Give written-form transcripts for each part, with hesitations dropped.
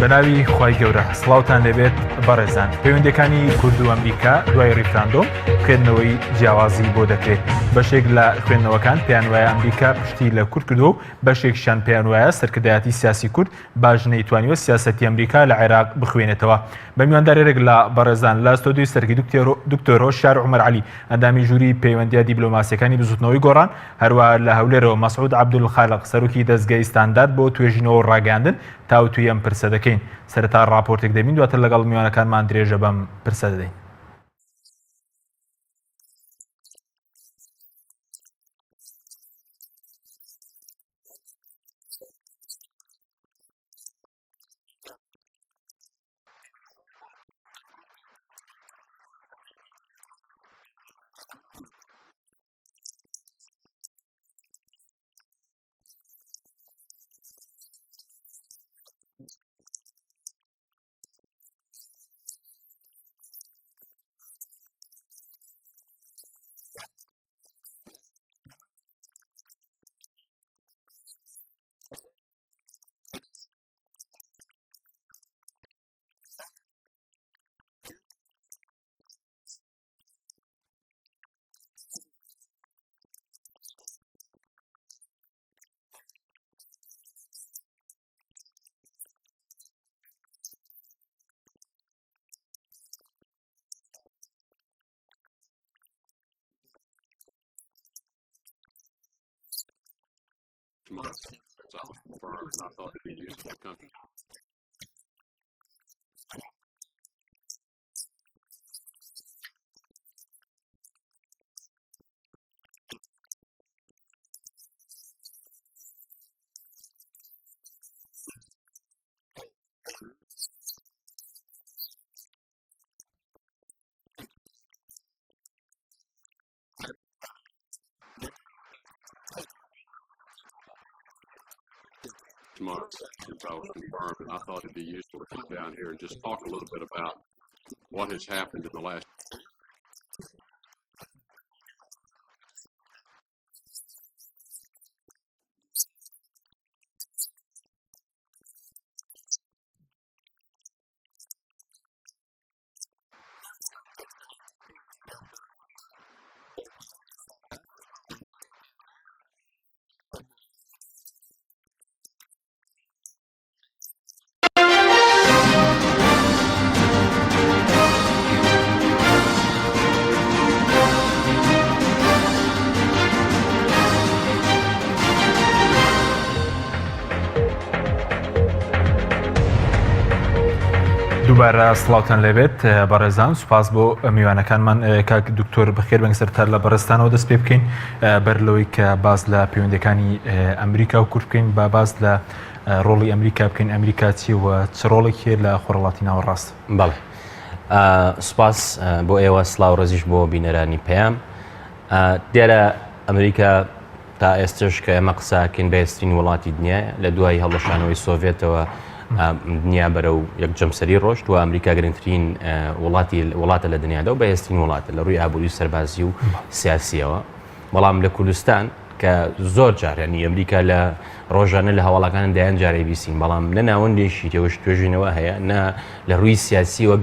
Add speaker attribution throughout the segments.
Speaker 1: بەناوی خوای گەورە سڵاوتان لەبێت بەڕێزان پەیوەندەکانی کورد و ئەمریکا دوای ڕیفراندۆم خوێندنەوەی جیاوازی بۆ دەکرێت بەشێک لە خوێندنەوەکان پێیان وایە ئەمریکا پشتی لە کورد کردو و بەشێکشان پێیان وایە سەرکردایەتی سیاسی کورد باش نەیتوانیوە سیاسەتی ئەمریکا لە عێراق بخوێنێتەوە. بە میواندارێک لە بەڕێزان لە ستۆدیۆی سەرکی دکتۆر هۆشیار عومەر عەلی ئەندامی ژووری پەیوەندیە دیپلۆماسیەکانی بزوتنەوەی گۆڕان، هەروەها لە هەولێرەوە مەسعود عەبدولخالق سەرۆکی دەستگای ستاندارد بۆ توێژینەوە و ڕاگەاندن تاوتوی ئەم پرسە دەکەین. سەرەتا ڕاپۆرتێک دەبین دواتر لەگەڵ میوانەکانمان درێژە بەم پرسە دەدەین.
Speaker 2: Months since I was confirmed, and I thought it'd be useful to come down here and just talk a little bit about what has happened in the last.
Speaker 1: دووبارە سڵاوتان لەبێت بەڕێزان، سوپاس بۆ میوانەکانمان. کاک دکتۆر بەخێر بەنگ سەرتار لە بەڕێستانەوە دەست پێ بکەین بەر لەوەی کە باز لە پەیوەندەکانی ئەمریکا و کورد بکەین، با باز لە ڕۆڵی ئەمریکا بکەین. ئەمریکا چیوە چ ڕۆڵێکی لە خۆرهەڵاتی ناوەڕاست؟
Speaker 3: بەڵێ، سوپاس بۆ ئێوە، سڵاو ڕێزیش بۆ بینەرانی پەیام. دیارە ئەمریکا تا ئێستش کە ئێمە قساکەین بەهێزترین وڵاتی دنیایە لە دوای هەڵەشانەوەی سۆڤێتەوە دنیا بەرە و یەکجەمسەری ڕۆشت و ئەمریکا گرنگترین وڵاتە لە دنیادا و بەهێزترین وڵاتە لە ڕووی ئابووری سەربازی و سیاسیەوە. بەڵام لە کوردستان کە زۆر جارانی ئەمریکا لە ڕۆژانە لە هەواڵەکان دایان جارێ بیسین، بەڵام لە ناوەندێکی تێوەش توێژینەوە هەیە، نە لە ڕووی سیاسیەوە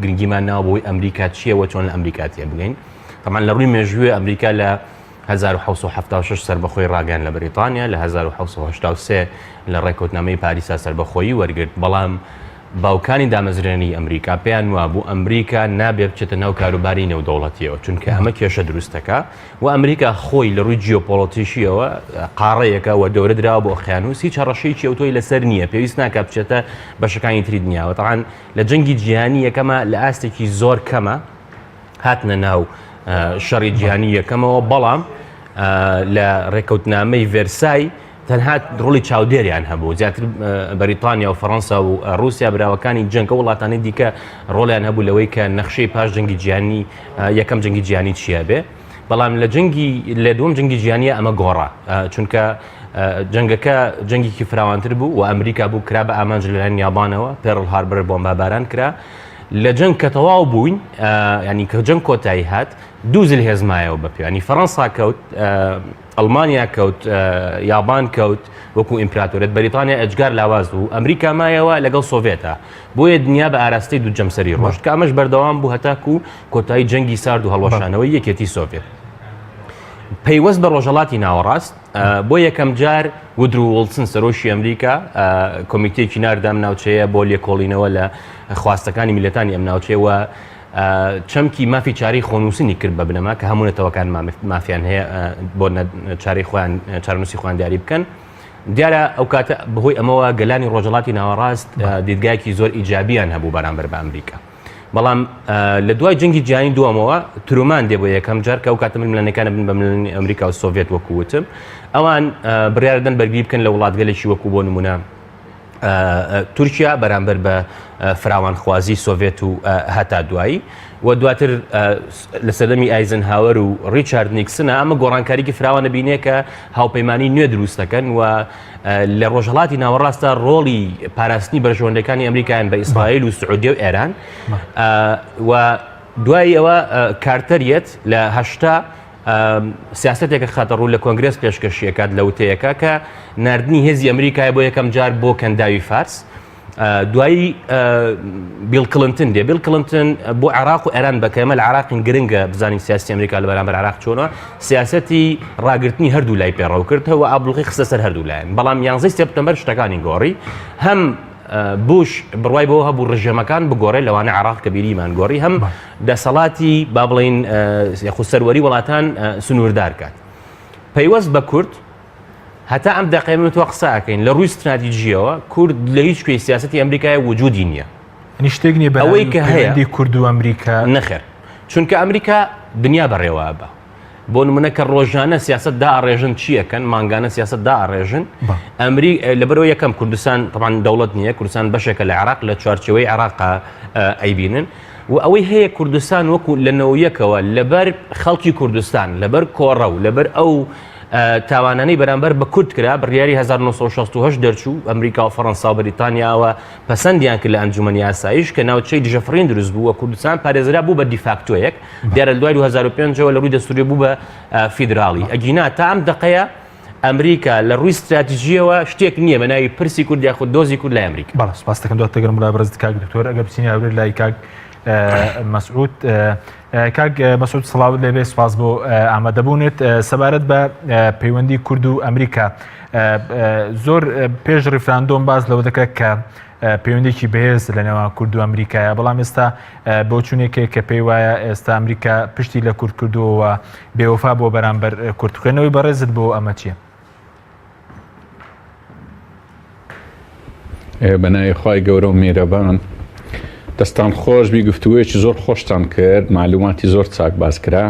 Speaker 3: گرنگیمان ناوە بۆی ئەمریکا چیەوە چۆن لە ئەمریکا تێ بگەین. تەمان لە ڕووی مێژووی ئەمریکا لە 1976 سربەخۆی ڕاگەیاند لە بریتانیا، لە 1983 لە ڕێکوتنامەی پاریسا سربەخۆیی وەرگرت، بەڵام باوکانی دامەزرێنی ئەمریکا پێیان وا بوو ئەمریکا نابێ بچێتە ناو کاروباری نێودەوڵەتیەوە، چونکە ئەمە کێشە دروستەکە و ئەمریکا خۆی لە ڕووی جیۆپۆلیتیشیەوە قاڕەیەکە و دەورە دراوە بۆ ئۆقیانوس، هیچ هەڕەشەیەکی ئەوتۆی لەسەر نییە، پێویست ناکات بچێتە بەشەکانی تری دنیاوە. تەعاان لە جەنگی جیهانی یەکەمە لە ئاستێکی زۆر کەمە هاتنە ناو شەڕی جیهانی یەکەمەوە، بەڵام لە ڕێکەوتنامەی ڤێرسای تەنها ڕۆڵی چاودێریان هەبوو. زیاتر بەریتانیا و فەڕەنسا و رووسیا براوەکانی جەنگ و وڵاتانی دیکە ڕۆڵیان هەبوو لەوەی کە نەخشەی پاش جەنگی جیهانی یەکەم جەنگی جیهانی چیە بێ، بەڵام لە دووەم جەنگی جیهانیە ئەمە گۆڕا، چونکە جەنگەکە جەنگێکی فراوانتر بوو و ئەمریکا بوو کرا بە ئامانج لەلایەن یابانەوە، پێرڵ هاربەر بۆمباران کرا لە جەنگ کە تەواو بووین ینی کە جەنگ کۆتایی هات دوو زل هێزمایەوە بەپێ ینی فەڕەنسا کەوت ئەڵمانیا کەوت یابان کەوت وەکو ئیمپراتۆرێت بەریتانیا ئەجگار لاواز بوو ئەمریکا مایەوە لەگەڵ سۆڤێتە بۆیە دنیا بە ئاراستەی دوو جەمسەری ڕۆژ کە ئەمەش بەردەوام بوو هەتاکو کۆتایی جەنگی سارد و هەڵوەشانەوەی یەکێتی سۆڤێت پەیوەست بە ڕۆژهەڵاتی ناوەڕاست بۆ یەکەم جار وودرو وڵسن سەرۆشی ئەمریکا کۆمیتەیەکی ناردام ناوچەیە بۆ لێکۆڵینەوە لە خواستەکانی میلەتانی ئەم ناوچەیە چەمکی مافی چاری خۆنووسنی کرد بە بنەما کە هەموو نەتەوەکان مافیان هەیە بۆ چاری خۆیان چارنووسی خۆیان دیاری بکەن دیارە ئەو کاتە بەهۆی ئەمەوە گەلانی ڕۆژهەڵاتی ناوەڕاست دیدگایەکی زۆر ئیجابیان هەبوو بەرامبەر بە ئەمریکا بەڵام لە دوای جەنگی جیهانی دووەمەوە ترومان دێ بۆ یەکەم جار کە ئەو کاتە ململانەکانە بن بە ململانی ئەمریکا و سۆڤێت وەکووتم ئەوان بڕیاردەن بەرگری بکەن لە وڵاتگەلێکی وەکو بۆ نمونە تورکیا بەرامبەر بە فراوانخوازی سۆڤێت و هەتا دوایی و دواتر لە سەردەمی ئایزنهاوەر و ڕیچارد نیکسنە ئەمە گۆڕانکاریکی فراوانە بینێ کە هاوپەیمانی نوێ دروست دەکەن و لە ڕۆژهەڵاتی ناوەڕاستە ڕۆڵی پاراستنی بەرژەوەندەکانی ئەمریکایان بە ئیسرائیل و سعودیە و ئێران و دوای ئەوە کارتەریەت لە هەشتا سیاستێکە خاتە ڕوو لە کۆنگرس پێشکەشیەکات لە وتەیەەکە کە نردنی هێزی ئەمریکای بۆ یەکەم جار بۆ کەنداوی فارس دوایی بیل کلنتن دێ بیل کلنتن بۆ عراق و ئێران بەکەمە لە عراقین گرنگە بزانین سیاسی ئەمریکا لە بەرامبەر عراق چۆنە سیاسەتی ڕاگررتنی هەردوو لای پێڕەو کردەوە ئابلوغی خستە سەر هەردوو لایەن بەڵام 11 سپتەمبەر شتەکانی گۆڕی هەم بوش بڕوای بۆ هەبوو ڕژێمەکان بگۆڕێ لەوانە عراق کە بیریمان گۆڕی هەم دەسەڵاتی با بڵین یاخو سەروەری وڵاتان سنووردار کات پەیوەست بە کورد هەتا ئەم دەقێمن تۆ قساکەین لە ڕووی استراتیژیەوە کورد لە هیچ کوێی سیاسەتی ئەمریکای وجودی نییە
Speaker 1: نیشتێک نیە
Speaker 3: ئەوەی کە هەیە
Speaker 1: کورد و ئەمریکا
Speaker 3: نەخێر چونکە ئەمریکا دنیا بەڕێوە بە بۆ نمونە کە ڕۆژانە سیاست داڕێژن چیەکەن مانگانە سیاست داڕێژن لەبەرەوە یەکەم کوردستان طبعا دەوڵەت نییە کوردستان بەشێکە لە عراق لە چوارچێوەی عراقا ئەیبینن و ئەوەی هەیە کوردستان وەکو لەنەوەیەکەوە لەبەر خەڵکی کوردستان لەبەر کۆڕە و لەبەر ئەو تاوانانەی بەرامبەر بە کورد کرا بڕیاری 1968 دەرچوو ئەمریکا و فەڕەنسا و بەریتانیاوە پەسەندیان کرد لە ئەنجومەنی ئاسایش کە ناوچەی دژەفڕین دروست بوو و کوردستان پارێزرا بوو بە دیفاکتۆیەک دیارە لە دوای 2005ەوە لە ڕووی دەستوری بوو بە فیدراڵی ئەگینا تا ئەم دقەیە ئەمریکا لە ڕووی استراتیژیەوە شتێک نییە بە ناوی پرسی کورد یاخود دۆزی کورد لای ئەمریکا
Speaker 1: بەڵێ سپاس دەکەم دوات تەگەرم بڵا بەرز کاک دکتۆر ئەگە بچینی هەورێت لای کاک مەسعود کاک مەسعود سڵاوت لێبێ سپاس بۆ ئامادەبوونێت سەبارەت بە پەیوەندی کورد و ئەمریکا زۆر پێش ڕیفراندۆم باز لەوە دەکات کە پەیوەندێکی بەهێز لەنێوان کورد و ئەمریکایە بەڵام ئێستا بۆ چوونێکێک کە پێی وایە ئێستا ئەمریکا پشتی لە کورد کردووە بێوەفا بۆ بەرامبەر کورد خوێنەوەی بەڕێزت بۆ ئەمە چییە؟
Speaker 4: بەناوی خوای گەورە و میرەبان دەستان خۆش بی گفتووەیەکی زۆر خۆشتان کرد معلوماتی زۆر چاک باس کرا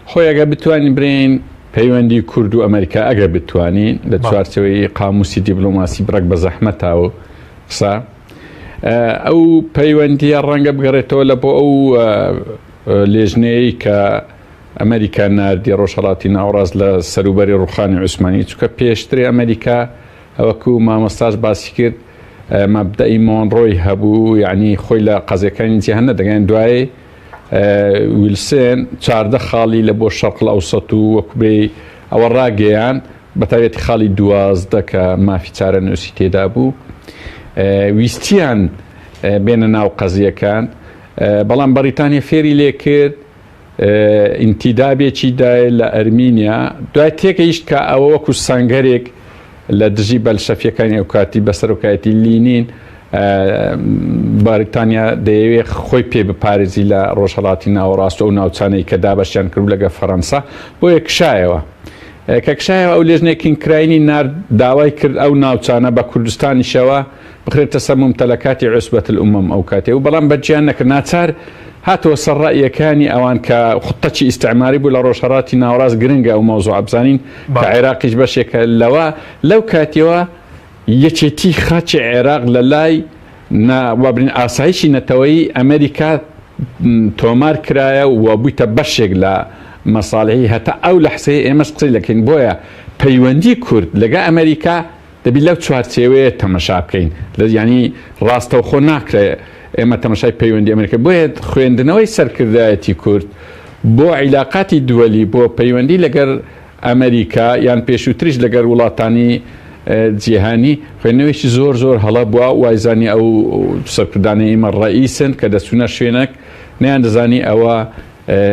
Speaker 4: خۆی ئەگە بتوانین برین پەیوەندی کورد و ئەمریکا ئەگە بتوانین لە چوارچەوەی قاموسی دیبلۆماسی بڕک بە زەحمەتا و قسە ئەو پەیوەندیە ڕەنگە بگەڕێتەوە لە بۆ ئەو لێژنەیە کە ئەمریکا ناردی ڕۆژهەڵاتی ناوەڕاست لە سەروبەری ڕوخانی عوسمانی چونکە پێشتری ئەمریکا ئەوەکو مامۆستاش باسی کرد مەبدەئی مۆنڕۆی هەبوو یعنی خۆی لە قەزەکانی جیهانە دەگەن دوای ویلسن 14 خاڵی لە بۆ شەرق ئەوسەط و وەکوبێ ئەوە ڕاگەیان بەتاوێتی خاڵی 12 کە مافی چارە نووسی تێدا بوو ویستیان بێنە ناو قەزیەکان بەڵام بەریتانیا فێری لێ کرد ئینتیدابێکی دای لە ئەرمینیا دوای تێکەیشت کە ئەوە وەکو سانگەرێک لە دژی بەلشەفیەکانی ئەو کاتی بەسەرۆکایەتی لینین بەریتانیا دەیەوێت خۆی پێ بپارێزی لە ڕۆژهەڵاتی ناوەڕاست و ئەو ناوچانەی کە دابەشیان کرد لەگە فەڕەنسا بۆیە کشایەوە کە کشایەوە ئەو لێژنێکی کراینی نارد داوای کرد ئەو ناوچانە بە کوردستانیشەوە بخرێتە سەر ممتەلەکاتی عوسبەت الئومەم ئەو کاتێ و بەڵام بەرجیان نەکرد ناچار هاتەوە سەر ڕائیەکانی ئەوان کە خوتەکی ئیستعماری بوو لە ڕۆژهەڵاتی ناوەڕاست گرنگە ئەو مەوزوع بزانین کە عێراقیش بەشێکە لەو کاتیەوە یەکێتی خاچی عێراق لە لای وابرین ئاسایشی نەتەوەیی ئەمریکا تۆمار کرایە و بوویتە بەشێک لە مەساڵحی هەتا ئەو لەحسەیە ئێمەش قسەی لەکەین بۆیە پەیوەندی کورد لەگە ئەمریکا دەبی لەو چوارچێوەیە تەمەشا بکەین ینی ڕاستەوخۆ ناکرێت ئێمە تەمەشای پەیوەندی ئەمریکا بۆیە خوێندنەوەی سەرکردایەتی کورد بۆ عیلاقاتی دووەلی بۆ پەیوەندی لەگەر ئەمریکا یان پێشووتریش لەگەر وڵاتانی جیهانی خوێندنەوەیکی زۆر زۆر هەڵە بووە وایزانی ئەو سەرکردانی ئێمە ڕئیسن کە دەچوونە شوێنێک نەیان دەزانی ئەوە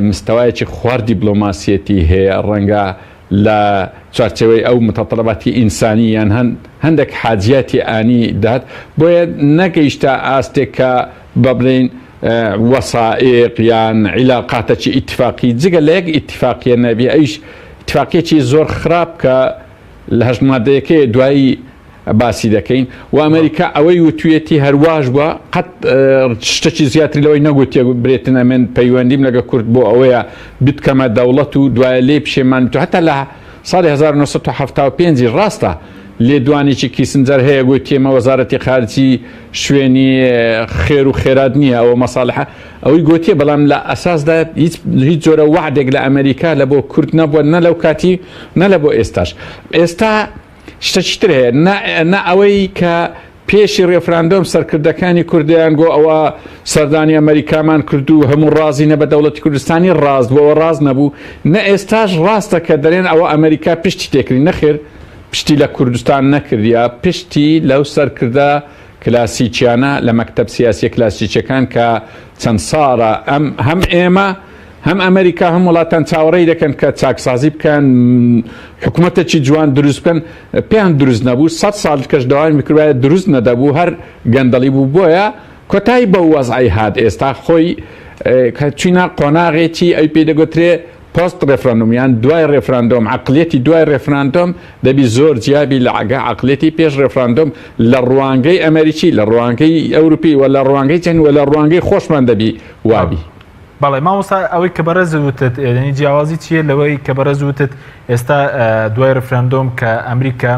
Speaker 4: مستەوایەکی خوار دیبلۆماسیەتی هەیە ڕەنگە لە چارچەوەی ئەو متەطلباتی ئینسانی یان هەندێک حاجیاتی ئانی داد بۆیە نەگەیشتە ئاستێک کە بەبڵین وەسائق یان عیلاقاتێکی ئیتفاقی جگە لە یەک ئیتفاقیە نەبی ئەیش اتفاقیەکی زۆر خراپ کە لە هەژد مادەیەکەی دوایی باسی دەکەین و ئەمریکا ئەوەی وتوێتی هەرواش بووە قەت شتێکی زیاتری لەوەی نەگوتێ برێتن ئەمێن پەیوەندیم لەگە کورد بۆ ئەوەیە بتکەمە دەوڵەت و دوایە لێ پشێمان تو هەتا لە ساڵی 1975 ڕاستە لێدوانێکی کیسنجەر هەیە گوتیێمە وەزارەتی خارجی شوێنی خێر و خێرات نییە ئەوە مەساڵحە ئەوەی گوتیە بەڵام لە ئەساسدا هیچ جۆرە وعدێک لە ئەمریکا لە بۆ کورد نەبووە نە لەو کاتی نە لە بۆ ئێستاش ئێستا شتەچتر هەیە نە ئەوەی کە پێشی ڕێفراندۆم سەرکردەکانی کوردیان گۆ ئەوە سەردانی ئەمریکامان کرد و هەموو ڕازی نە بە دەوڵەتی کوردستانی ڕاست بۆەوە ڕاست نەبوو نە ئێستاش ڕاستە کە دەرێن ئەوە ئەمریکا پشتی تێکردی نەخێر پشتی لە کوردستان نەکردیا پشتی لەو سەرکردە کلاسیکیانە لە مەکتەب سیاسی کلاسیکیەکان کە چەند ساڵە هەم ئێمە هەم ئەمریکا هەم وڵاتان چاوەڕێی دەکەن کە چاکسازی بکەن حکوومەتێکی جوان دروست بکەن پێیان دروست نەبوو 100 ساڵ کەش داوای میکردوایە دروست نەدەبوو هەر گەندەڵی بوو بۆیە کۆتایی بە وەزعی هات ئێستا خۆی چینە قۆناغێکی ئەی پێ دەگوترێ پۆست ڕێفراندۆم یان دوای ڕێفراندۆم عقلێتی دوای ڕێفراندۆم دەبی زۆر جیابی لە ئاگا عقلێتی پێش ڕێفراندۆم لە ڕوانگەی ئەمریکی لە ڕوانگەی ئەوروپی و لە ڕوانگەی چەند و لە ڕوانگەی خۆشمان دەبی وابی
Speaker 1: بەڵێ مامۆستا ئەوەی کە بەرەز وتت ینی جیاوازی چییە لەوەی کە بەرەز وتت ئێستا دوای ڕێفراندۆم کە ئەمریکا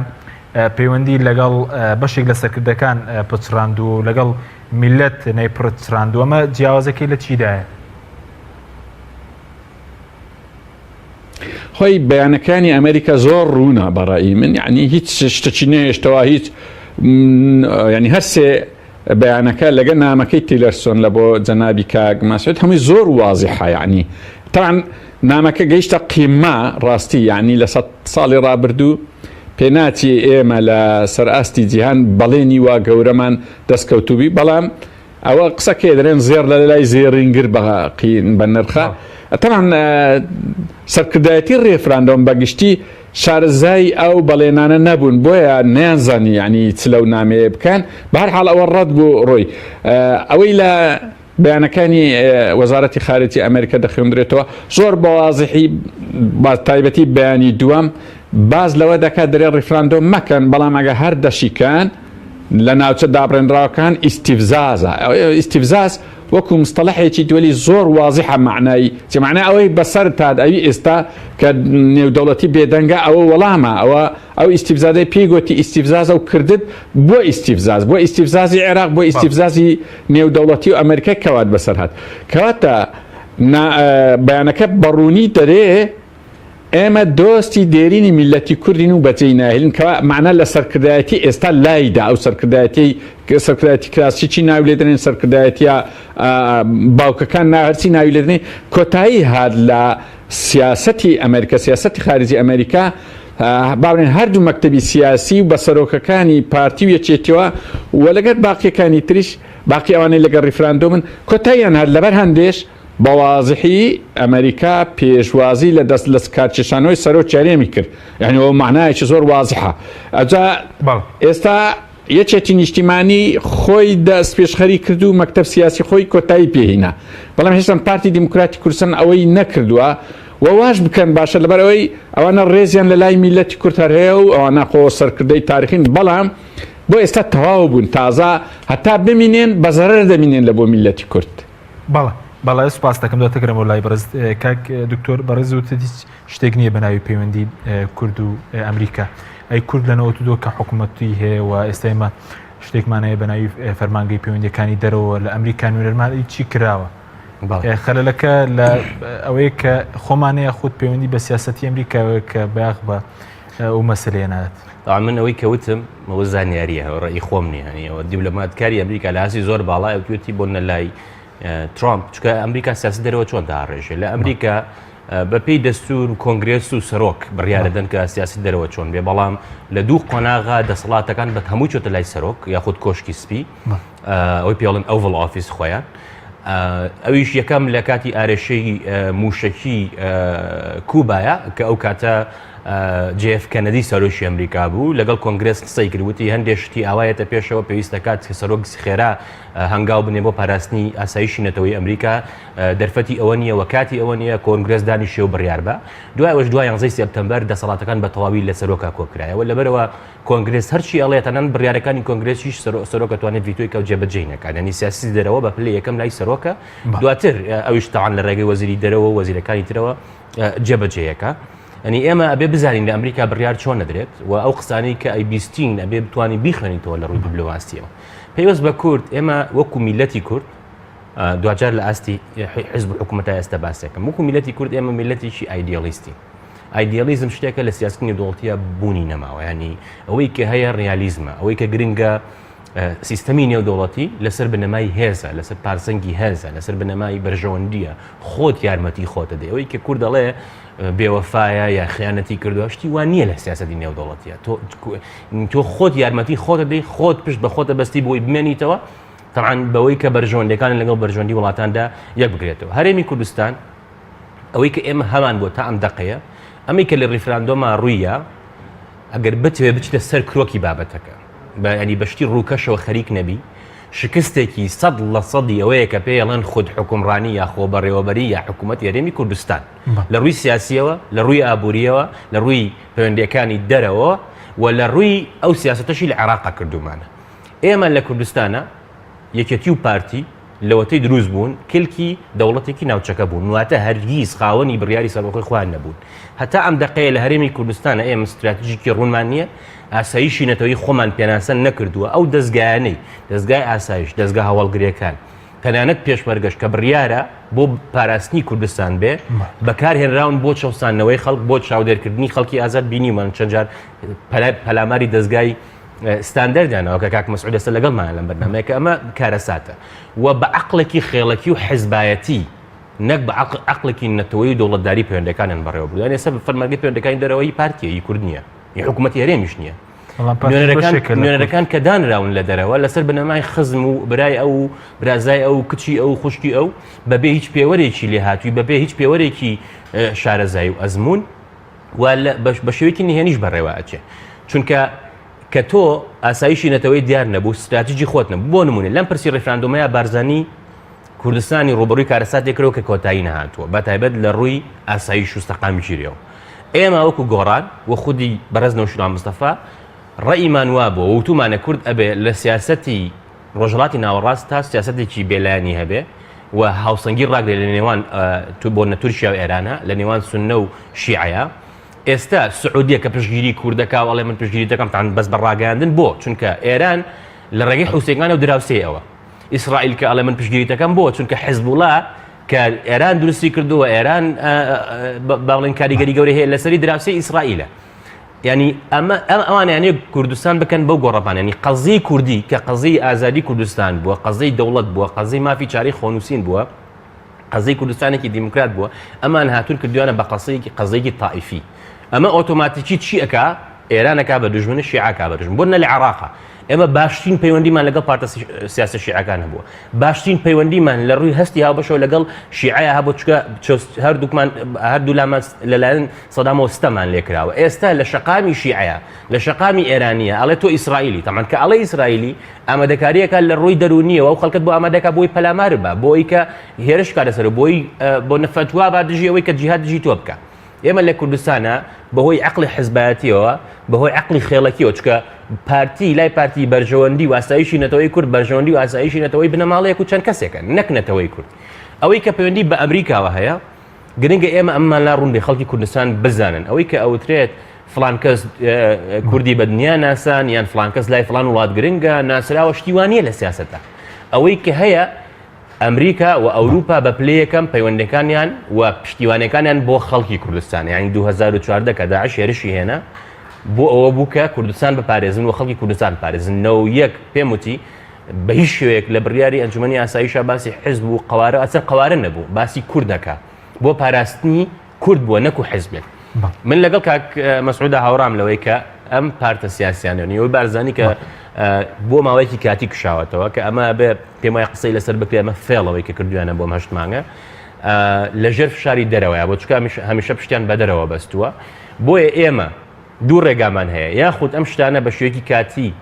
Speaker 1: پەیوەندی لەگەڵ بەشێک لە سەرکردەکان پچڕاند و لەگەڵ میلەت نەیپڕچڕاند و ئەمە جیاوازەکەی لە چیدایە؟
Speaker 4: خۆی بەیانەکانی ئەمریکا زۆر ڕوونە بەڕایی من یعنی هیچ شتێکی نێشتەوە هیچ ینی هەرسێ بەیانەکە لەگە نامەکەی تیلەرسۆن لە بۆ جەنابی کاک ماسوێت هەمووی زۆر وازیحە یعنی تاوان نامەکە گەیشتە قیمە ڕاستی یعنی لە 100 ساڵی ڕابردوو پێناچی ئێمە لە سەرئاستی جیهان بەڵێنی وا گەورەمان دەستکەوتوبی بەڵام ئەوە قسەکێ دەرێن زێر لە لای زێڕینگر بە نرخە تەمان سەرکردایەتی ڕێفراندۆم بەگشتی شارەزای ئەو بەڵێنانە نەبوون بۆیە نەیانزانی ینی چ لەو نامەیە بکەن بەهەرحاڵ ئەوە ڕەت بوو ڕۆی ئەوەی لە بەیانەکانی وەزارەتی خارجی ئەمریکا دەخوێندرێتەوە زۆر بەوازحی تایبەتی بەیانی دووەم باز لەوە دەکات دەرێ ڕێفراندۆم مەکەن بەڵام ئەگە هەر دەشیکان لە ناوچە دابڕێنراوەکان ئیستیفزازە ئیستیفزاز وەکو مستەلەحێکی دووەلی زۆر وازیحە معنایی چ معنای ئەوەی بەسەر تاد ئەوی ئێستا کە نێودەوڵەتی بێدەنگە ئەوە وەڵامە ئەو ئیستیفزازەی پێیگوتی ئیستیفزازە و کردت بۆ ئیستیفزاز بۆ ئیستیفزازی عێراق بۆ ئیستیفزازی نێودەوڵەتی و ئەمریکا کەوات بەسەر هات کەواتە بەیانەکە بەڕوونی دەرێ ئێمە دۆستی دێرینی میلەتی کوردین و بەجێی ناهێڵین کە معنە لە سەرکردایەتی ئێستا لایدا ئەو سەرکردایەتی کلاسیکی ناوی لێدرێن سەرکردایەتیە باوکەکان ناهەرچی ناوی لێدرێن کۆتایی هات لە سیاسەتی ئەمریکا سیاسەتی خارجی ئەمریکا باڵێن هەردوو مەکتەبی سیاسی و بە سەرۆکەکانی پارتی و یەکێتیەوە و لەگەر باقیەکانی تریش باقی ئەوانەی لەگەڵ ڕیفراندۆمن کۆتاییان هات لەبەر هەندێش بەوازحی ئەمریکا پێشوازی لە دەست لە کارکێشانەوەی سەرۆ چارێمی کرد یعنی ئەوە معنایەکی زۆر وازحە ئەجا ئێستا یەکێتی نیشتیمانی خۆی دەست پێشخەری کرد و مەکتەب سیاسی خۆی کۆتایی پێهێنا بەڵام هێشتا پارتی دیموکراتی کوردستان ئەوەی نەکردووە وواش بکەن باشە لەبەرەوەی ئەوانە ڕێزیان لە لای میلەتی کورد هەیە و ئەوانە خۆ سەرکردەی تاریخین بەڵام بۆ ئێستا تەواو بوون تازە هەتا بمینێن بە زەرەر دەمینێن لە بۆ میلەتی کورد
Speaker 1: بەڵێ سوپاس دەکەم دەتەگرمەوە لای بەرز کاک دکتۆر بەڕێز وتت هیچ شتێک نییە بەناوی پەیوەندی کورد و ئەمریکا ئەی کورد لەنەوە دۆ کە حکوومەتی هەیە و ئێستا ئێمە شتێکمانەیە بەناوی فەرمانگەی پەیوەندیەکانی دەرەوە لە ئەمریکا نوێنەرمان چی کراوە خەلەلەکە لە ئەوەیە کە خۆمانەیە خودت پەیوەندی بە سیاسەتی ئەمریکاوە کە باغ بە ئەو مەسلەیە نات
Speaker 3: طبعا من ئەوەی کەوتم ئەوە زانیاریە ڕێی خۆم نیە هەنی ئەوە دیبلۆماتکاری ئەمریکا لە ئاسی زۆر باڵای ئەوتوێتی بۆ نەلای ترامپ چکە ئەمریکا سیاسی دەرەوە چۆن داڕێژێ لە ئەمریکا بەپێی دەستور و کۆنگرێس و سەرۆک بڕیارەدەن کە سیاسی دەرەوە چۆن بێ بەڵام لە دوو قۆناغا دەسەڵاتەکان بە هەموو چۆتە لای سەرۆک یاخود کۆشکی سپی ئەوەی پێڵن ئەوڤڵ ئۆفیس خۆیان ئەویش یەکەم لە کاتی ئارێشەی موشەکی کوبایە کە ئەو کاتە جف کەنەدی سەرۆشی ئەمریکا بوو لەگەڵ کۆنگرێس قسەی کردوتی هەندێک شتی ئاوایەتە پێشەوە پێویستە کات سەرۆک خێرا هەنگاو بنێ بۆ پاراستنی ئاسایشی نەتەوەی ئەمریکا دەرفەتی ئەوە نیە و کاتی ئەوە نیە کۆنگرێس دانیشێ و بڕیار بە دوای ئەوەش دوای 11 سپتەمبەر دەسەڵاتەکان بە تەواوی لە سەرۆکا کۆکرایەوە لەبەرەوە کۆنگرێس هەرچی ئەڵێتەنەن بڕیارەکانی کۆنگرێسیش سەرۆک دەتوانێت ڤیتۆی کەوت جێبەجێ نەکات یعنی سیاسی دەرەوە بە پلەی یەکەم لای سەرۆکە دواتر ئەویش تەعاان لە ڕێگەی وەزیری دەرەوە وەزیرەکانی ترەوە جێبەجێیەکە ئەنی ئێمە ئەبێ بزانین لە ئەمریکا بڕیار چۆن نەدرێت و ئەو قسانەی کە ئەی بیستین ئەبێ بتوانانی بیخوێنیتەوە لە ڕووی دیبلۆماسیەوە پێوەست بە کورد ئێمە وەکو میلەتی کورد دوجار لە ئاستی حزب حکوومەتە ئێستا باسێکم وەکو میلەتی کورد ئێمە میلەتێکی ئایدیالیستی ئایدیالیزم شتێکە لە سیاستی نێودوڵەتیە بوونی نەماوە ینی ئەوەی کە هەیە ڕیالیزمە ئەوەی کە گرنگە سیستەمی نێودوڵەتی لەسەر بنەمای هێزە لەسەر پارسەنگی هێزە لەسەر بنەمای بەرژەوەندیە خۆت یارمەتی خۆتە دێ ئەوەی کە کورد دەڵێ بێوەفایە یا خیانەتی کردووە شتی وان نییە لە سیاسەتی نێودوڵەتیە تۆ خۆت یارمەتی خۆتە دەی خۆت پشت بە خۆتە بەستی بۆی بمێنیتەوە تەعاان بەوەی کە بەرژەوەندەکان لەگەڵ بەرژەوەندی وڵاتاندا یەک بگرێتەوە هەرێمی کوردستان ئەوەی کە ئێمە هەمان بۆ تا ئەم دقەیە ئەمی کە لە ڕیفراندۆما ڕوویە ئەگەر بتوێ بچیتە سەر کرۆکی بابەتەکە ینی بەشتی ڕووکەشەوە خەریک نەبی شکستێکی 100% ئەوەیە کە پێڵەن خود حکومڕانی یا خۆ بەڕێوەبەری یا حکوومەت یاریمی کوردستان لە ڕووی سیاسیەوە لە ڕووی ئابوووریەوە لە ڕووی پەیوەندیەکانی دەرەوە و لە ڕووی ئەو سیاسەتەشی لە عێراقا کردومانە ئێمە لە کوردستانە یەکێتی و پارتی لەوەتەی دروست بوون کلکی دەوڵەتێکی ناوچەکە بوون واتە هەرگیز خاوەنی بڕیاری سەرۆخی خۆیان نەبوون هەتا ئەم دقەیە لە هەرێمی کوردستانە ئێمە استراتیژیکی ڕوونمان نییە ئاسایشی نەتەوەی خۆمان پێناسە نەکردووە ئەو دەستگایانەی دەستگای ئاسایش دەستگا هەواڵگرەکان تەنانەت پێشمەرگەش کە بڕیارە بۆ پاراستنی کوردستان بێ بەکارهێنراون بۆ چەسانەوەی خەڵک بۆ چاودێرکردنی خەڵکی ئازاد بینیمان چەند جار پەلاماری دەستگای ستاندەردانەوە کە کاک مەسعود ئێستا لەگەڵمان لەم بەرنامەیەکە ئەمە کارەساتە و بە عەقڵێکی خێڵەکی و حیزبایەتی نەک بە عەقڵێکی نەتەوەی دەوڵەتداری پەیوەندەکانیان بەڕێوە بردووە ئێستا فەرمانگەی پەیوەندەکانی دەرەوەی پارتیەی کورد نییە حکوومەتی هەرێمیش نییە نوێنەرەکان کە دانراون لە دەرەوە لەسەر بنەمای خزم و برای ئەو برازای ئەو کچی ئەو خوشکی ئەو بەبێ هیچ پێوەرێکی لێ هاتووی بەبێ هیچ پێوەرێکی شارەزایی و ئەزمون و بە شێوەیەکی نهێنیش بەڕێوە ئەچێ چونکە کە تۆ ئاسایشی نەتەوەی دیار نەبوو استراتیژی خۆت نەبوو بۆ نمونێ لەم پرسی ڕێفراندۆمەیە بارزانی کوردستانی ڕوبەڕووی کارەساتێکەوە کە کۆتایی نەهاتووە بە تایبەت لە ڕووی ئاسایش و سەقامی ژیرەوە ئێمە وەکو گۆڕان و خودی بەرەز نەوشیروان مستەفا ڕەئیمان وا بووە وتومانە کورد ئەبێ لە سیاسەتی ڕۆژهەڵاتی ناوەڕاست تا سیاسەتێکی بێلایانی هەبێ و هاوسەنگی ڕاگرێت لە نێوان بۆ نەتورکیا و ئێرانە لە نێوان سوننە و شیعەیە ئێستا سعودیە کە پشتگیری کوردەکە وڵێ من پشتگیری دەکەم بەس بە ڕاگەاندن بۆ چونکە ئێران لە ڕێگەی حوسێکانە و دراوسێەوە ئیسرائیل کە ئەڵێ من پشتگیری دەکەم بۆ چونکە حیزبوڵا کە ئێران درستی کردووە ئێران باڵێن کاریگەری گەورەی هەیە لەسەری دراوسەی ئیسرائیلە ینی ئەوانیانەیە کوردستان بکەن بەو گۆڕەپان ینی قەزی کوردی کە قەزی ئازادی کوردستان بووە قەزەی دەوڵەت بووە قەزەی مافی چاری خۆنووسین بووە قەزەی کوردستانێکی دیموکرات بووە ئەمان هاتوون کردوانە بە قەزەیەکی تائیفی ئەمە ئۆتۆماتیکی چی ئەکا ئێرانەکە بە دژمنە شیعەکە بە دژمن بۆ نە لە عێراقا ئێمە باشترین پەیوەندیمان لەگەڵ پارتە سیاسە شیعەکان هەبووە باشترین پەیوەندیمان لە ڕووی هەستی هاوبەشەوە لەگەڵ شیعەیە هەبوو چکە هەردوو لامان لەلایەن سەدام وەستەمان لێکراوە ئێستا لە شەقامی شیعەیە لە شەقامی ئێرانیە ئەڵێ تۆ ئیسرائیلی تەمان کە ئەڵێ ئیسرائیلی ئامادەکاریەکە لە ڕووی دەرونیەوە و خەڵکت بۆ ئامادەکە بۆی پەلامار بە بۆی کە هێرش کارەسەر بۆی بۆ نەفەتوا با دژی ئەوەی کە جیهاد دژی تۆ بکە ئێمە لە کوردستانە بەهۆی عەقڵی حیزبایەتیەوە بەهۆی عەقڵی خێڵەکیەوە چکە پارتی لای پارتی بەرژەوەندی و ئاسایشی نەتەوەی کورد بەرژەوەندی و ئاسایشی نەتەوەی بنەماڵەیەک و چەند کەسێکن نەک نەتەوەی کورد ئەوەی کە پەیوەندی بە ئەمریکاوە هەیە گرنگە ئێمە ئەممان لا ڕوون بێ خەڵکی کوردستان بزانن ئەوەی کە ئەوترێت فلان کەس کوردی بە دنیا ناسان یان فلان کەس لای فلان وڵات گرنگە ناسراوە شتیوانیە لە سیاسەتە ئەوەی کە هەیە ئەمریکا و ئەوروپا بە پلەیەکەم پەیوەندەکانیان و پشتیوانەکانیان بۆ خەڵکی کوردستان یعنی 2014 کە داعش هێرشی هێنا بۆ ئەوە بوو کە کوردستان بپارێزن و خەڵکی کوردستان پارێزنەوە یەک پێم وتی بە هیچ شوەیەک لە بڕیاری ئەنجومەنی ئاساییشە باسی حزب و قەوارە ئەچەند قەوارە نەبوو باسی کوردەکە بۆ پاراستنی کورد بووە نەکو حزبێک من لەگەڵ کاک مەسعودە هاوڕام لەوەی کە ئەم پارتە سیاسیانێنی ئەوەی بارزانی کە بۆ ماوەیەکی کاتی کشاوەتەوە کە ئەمە بێ پێم وایە قسەی لەسەر بکرێ ئەمە فێڵەوەی کە کردویانە بۆم 8 مانگە لەژێر فشاری دەرەوەیە بۆ چکە هەمیشە پشتیان بەدەرەوە بەستووە بۆیە ئێمە دوو ڕێگامان هەیە یاخود ئەم شتانە بە شوێکی کاتی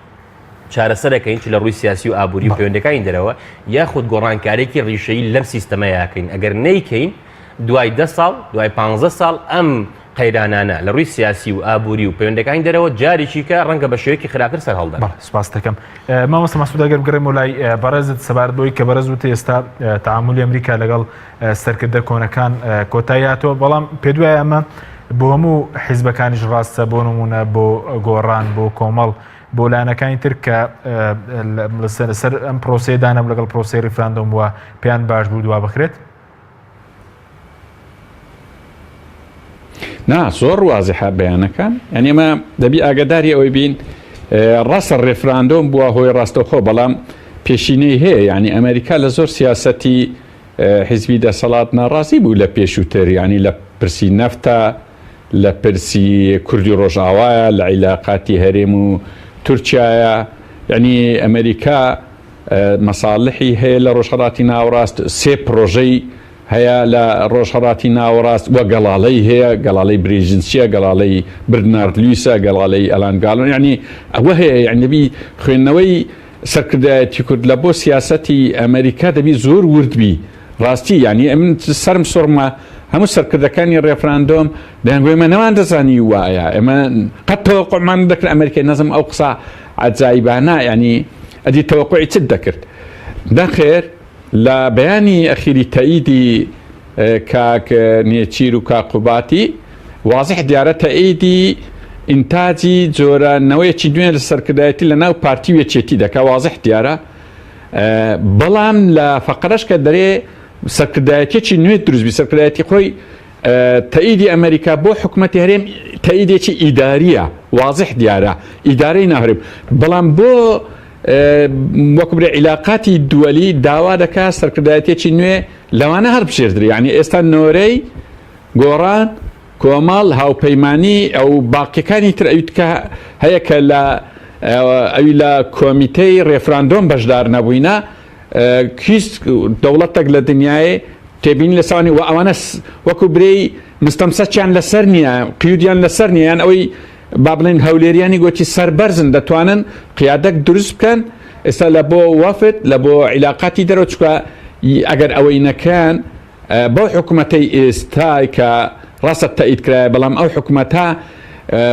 Speaker 3: چارەسەرەکەین لە ڕووی سیاسی و ئابووری و پەیوەندەکانی دەرەوە یاخود گۆڕانکارێکی ڕیشەیی لەم سیستەمەیەکەین ئەگەر نەیکەین دوای 10 ساڵ دوای 15 ساڵ ئەم قەیرانانە لە ڕووی سیاسی و ئابووری و پەیوەندەکانی دەرەوە جارێکی کە ڕەنگە بە شێوەیەکی خراپتر سەر هەڵدا
Speaker 1: سپاس دەکەم مامۆستا مەسعود ئەگەر بگەڕێم و لای بەڕێزت سەبارەتەوەی کە بەڕێز وتە ئێستا تەعاملی ئەمریکا لەگەڵ سەرکردە کۆنەکان کۆتایی هاتووە بەڵام پێ دوایە ئەمە بۆ هەموو حیزبەکانیش ڕاستە بۆ نمونە بۆ گۆڕان بۆ کۆمەڵ بۆ لایەنەکانی تر کە لەسەر ئەم پرۆسەیەدانە لەگەڵ پرۆسەی ریفراندۆم وە پێیان باش بوو دوا بخرێت
Speaker 4: نا زۆر وازیحە بەیانەکان یعنی ئەمە دەبی ئاگاداری ئەوەی بین ڕاستە ڕێفراندۆم بووە هۆی ڕاستەوخۆ بەڵام پێشینەی هەیە یعنی ئەمریکا لە زۆر سیاسەتی حیزبی دەسەڵات ناڕازی بوو لە پێشووتر ینی لە پرسی نەفتە لە پرسی کوردی ڕۆژاوایە لە عیلاقاتی هەرێم و تورکایە یعنی ئەمریکا مەساڵحی هەیە لە ڕۆژهەڵاتی ناوەڕاست سێ پرۆژەی هەیە لە ڕۆژهەڵاتی ناوەڕاست وە گەڵاڵەی هەیە گەڵاڵەی برێژنسیە گەڵاڵەی برنارد لویسە گەڵاڵەی ئەلانگاڵۆن یعنی ئەوە هەیە یعنی خوێندنەوەی سەرکردایەتی کورد لە بۆ سیاسەتی ئەمریکا دەبی زۆر وردبی ڕاستی یعنی ئەمن سەرم سۆڕمە هەموو سەرکردەکانی ڕێفراندۆم دەیانگوێمە نەوان دەزانی وایە ئێمە قەت تەوەقعمان دەکرد ئەمریکای نەزم ئەو قسە عجایبانە ینی ئەدی تەوەقعی چت دەکرد نەخێر لە بەیانی ئەخیری تەئیدی کاک نێچیر و کاقوباتی وازح دیارە تەئیدی ئینتاجی جۆرانەوەیەکی دوێن لە سەرکردایەتی لە ناو پارتی وێچێتی دەکا وازح دیارە بەڵام لە فەقەرەش کە دەرێ سەرکردایەتێکی نوێ دروستبی سەرکردایەتی خۆی تەئیدی ئەمریکا بۆ حکوومەتی هەرێم تەئیدێکی ئیداریە وازح دیارە ئیدارەی ناهرێم بەڵام بۆ وەکو برێ عیلاقاتی دووەلی داوا دەکا سەرکردایەتێکی نوێ لەوانە هەر بشێردرێ یعنی ئێستا نۆرەی گۆڕان کۆمەڵ هاوپەیمانی ئەو باقیەکانی تر ئەویت کە هەیە کە لە ئەوی لە کۆمیتەی ڕێفراندۆم بەشدار نەبووینە کیست دەوڵەتێک لە دنیاە تێبینی لە ساوانی و ئەوانە وەکو برەی مستەمسەچیان لەسەر نییە قیودیان لەسەر نییە یان ئەوەی با بڵێن هەولێریانی گوتی سەربەرزن دەتوانن قیادەک دروست بکەن ئێستا لە بۆ وەفد لە بۆ عیلاقاتی دەرەوە چکە ئەگەر ئەوەی نەکەن بۆ حکوومەتەی ئێستای کە ڕاستە تەئید کرایە بەڵام ئەو حکوومەتە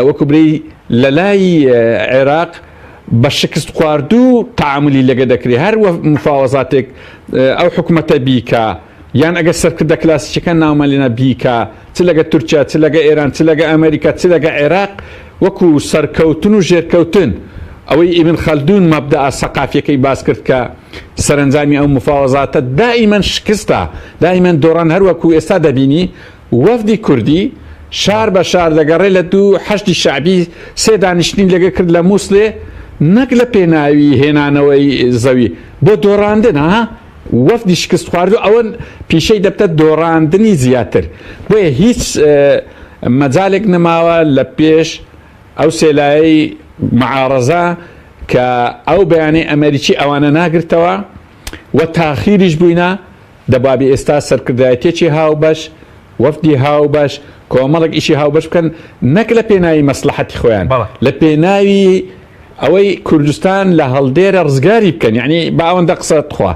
Speaker 4: وەکو برەی لە لای عێراق بە شکست خواردوو تعاملی لەگە دەکرێت هەر مفاوەزاتێک ئەو حکوومەتە بیکە یان ئەگە سەرکردە کلاسیکەکە ناومەلێنە بیکە چ لەگە تورکیا چ لەگە ئێران چ لەگە ئەمریکا چ لەگە عێراق وەکو سەرکەوتن و ژێرکەوتن ئەوەی ئیبن خەلدون مەبدەئە سەقافیەکەی باس کرد کە سەرنجامی ئەو مفاوەزاتە دائیمەن شکستە دائیمەن دۆڕان هەروەکو ئێستا دەبینی وەفدی کوردی شار بە شار دەگەڕێ لە دوو حەشتی شعبی سێ دانیشتنی لەگە کرد لە مووسڵێ نەک لە پێناوی هێنانەوەی زەوی بۆ دۆڕاندن ها وەفدی شکست خواردو ئەوە پیشەی دەبتە دۆڕاندنی زیاتر بۆیە هیچ مەجالێک نەماوە لە پێش ئەو سێلایی معارەزە کە ئەو بەیانەی ئەمریکی ئەوانە ناگرتەوە و تاخیریش بووینە دەبابی ئێستا سەرکردایەتێکی هاوبەش وەفدی هاوبەش کۆمەڵێک ئیشی هاوبەش بکەن نەک لە پێناوی مەسلحەتی خۆیان لە پێناوی ئەوەی کوردستان لە هەڵدێرە ڕزگاری بکەن یعنی با ئەوەندە قسەت خوا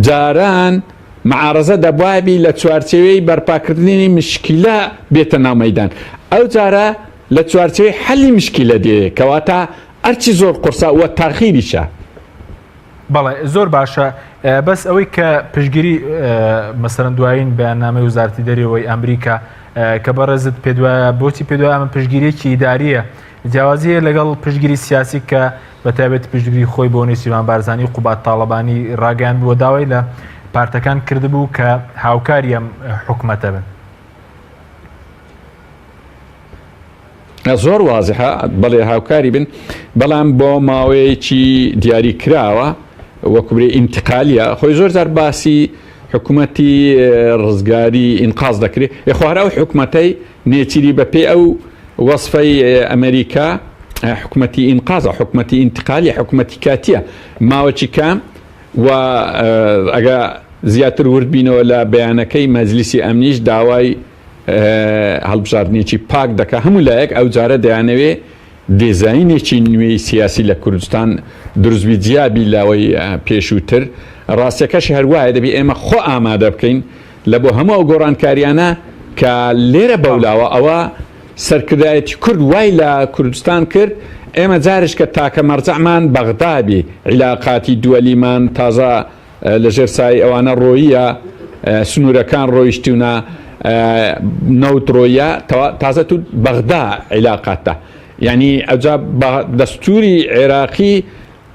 Speaker 4: جاران معارەزە دەبوابی لە چوارچێوەی بەرپاکردنی مشکیلە بێتە ناو مەیدان ئەو جارە لە چوارچێوەی حەلی مشکیلە دێ کەواتە ئەرچی زۆر قورسا وە تاخیریشە
Speaker 1: بەڵێ زۆر باشە بەس ئەوەی کە پشگیری مەسەرەن دوایین بەیاننامەی وزارەتی دەریەوەی ئەمریکا کە بەڕێزت پێ دوایە بۆچی پێ دوای ئەمە پشگیریەکی ئیداریە جیاوازیە لەگەڵ پشگیری سیاسی کە بەتابێت پشتگیری خۆی بۆ نێچیروان بارزانی و قوبات تاڵەبانی ڕاگەیان بووە داوای لە پارتەکان کردبوو کە هاوکاری ئەم حکومەتە بن
Speaker 4: زۆر وازحە بەڵێ هاوکاری بن بەڵام بۆ ماوەیەکی دیاری کراوە وەکوبرێ ئینتقالیە خۆی زۆر جار باسی حکوومەتی ڕزگاری ئینقاز دەکرێت یخوارە ئەو حکوومەتەی نێچیری بەپێ ئەو وەصفەی ئەمریکا حکوومەتی ئینقازە حکوومەتی ئینتقالی حکوومەتی کاتیە ماوەی کام و ئەگە زیاتر وردبینەوە لە بەیانەکەی مەجلیسی ئەمنیش داوای هەڵبژاردنێکی پاک دەکە هەموو لایەک ئەو جارە دەیانەوێ دیزاینێکی نوێی سیاسی لە کوردستان دروستبی جیابی لاوەی پێشووتر ڕاستیەکەش هەروایە دەبی ئێمە خۆ ئامادە بکەین لە بۆ هەموو ئەو گۆڕانکاریانە کە لێرە بەولاوە ئەوە سەرکردایەتی کورد وای لە کوردستان کرد ئێمە جارش کە تاکە مەرجەعمان بەغدابی عیلاقاتی دووەلیمان تازە لەژێر سای ئەوانە ڕۆیە سنوورەکان ڕۆیشتونە نەوت ڕۆیە تازە تو بەغدا عیلاقاتە یعنی ئەجا دەستوری عێراقی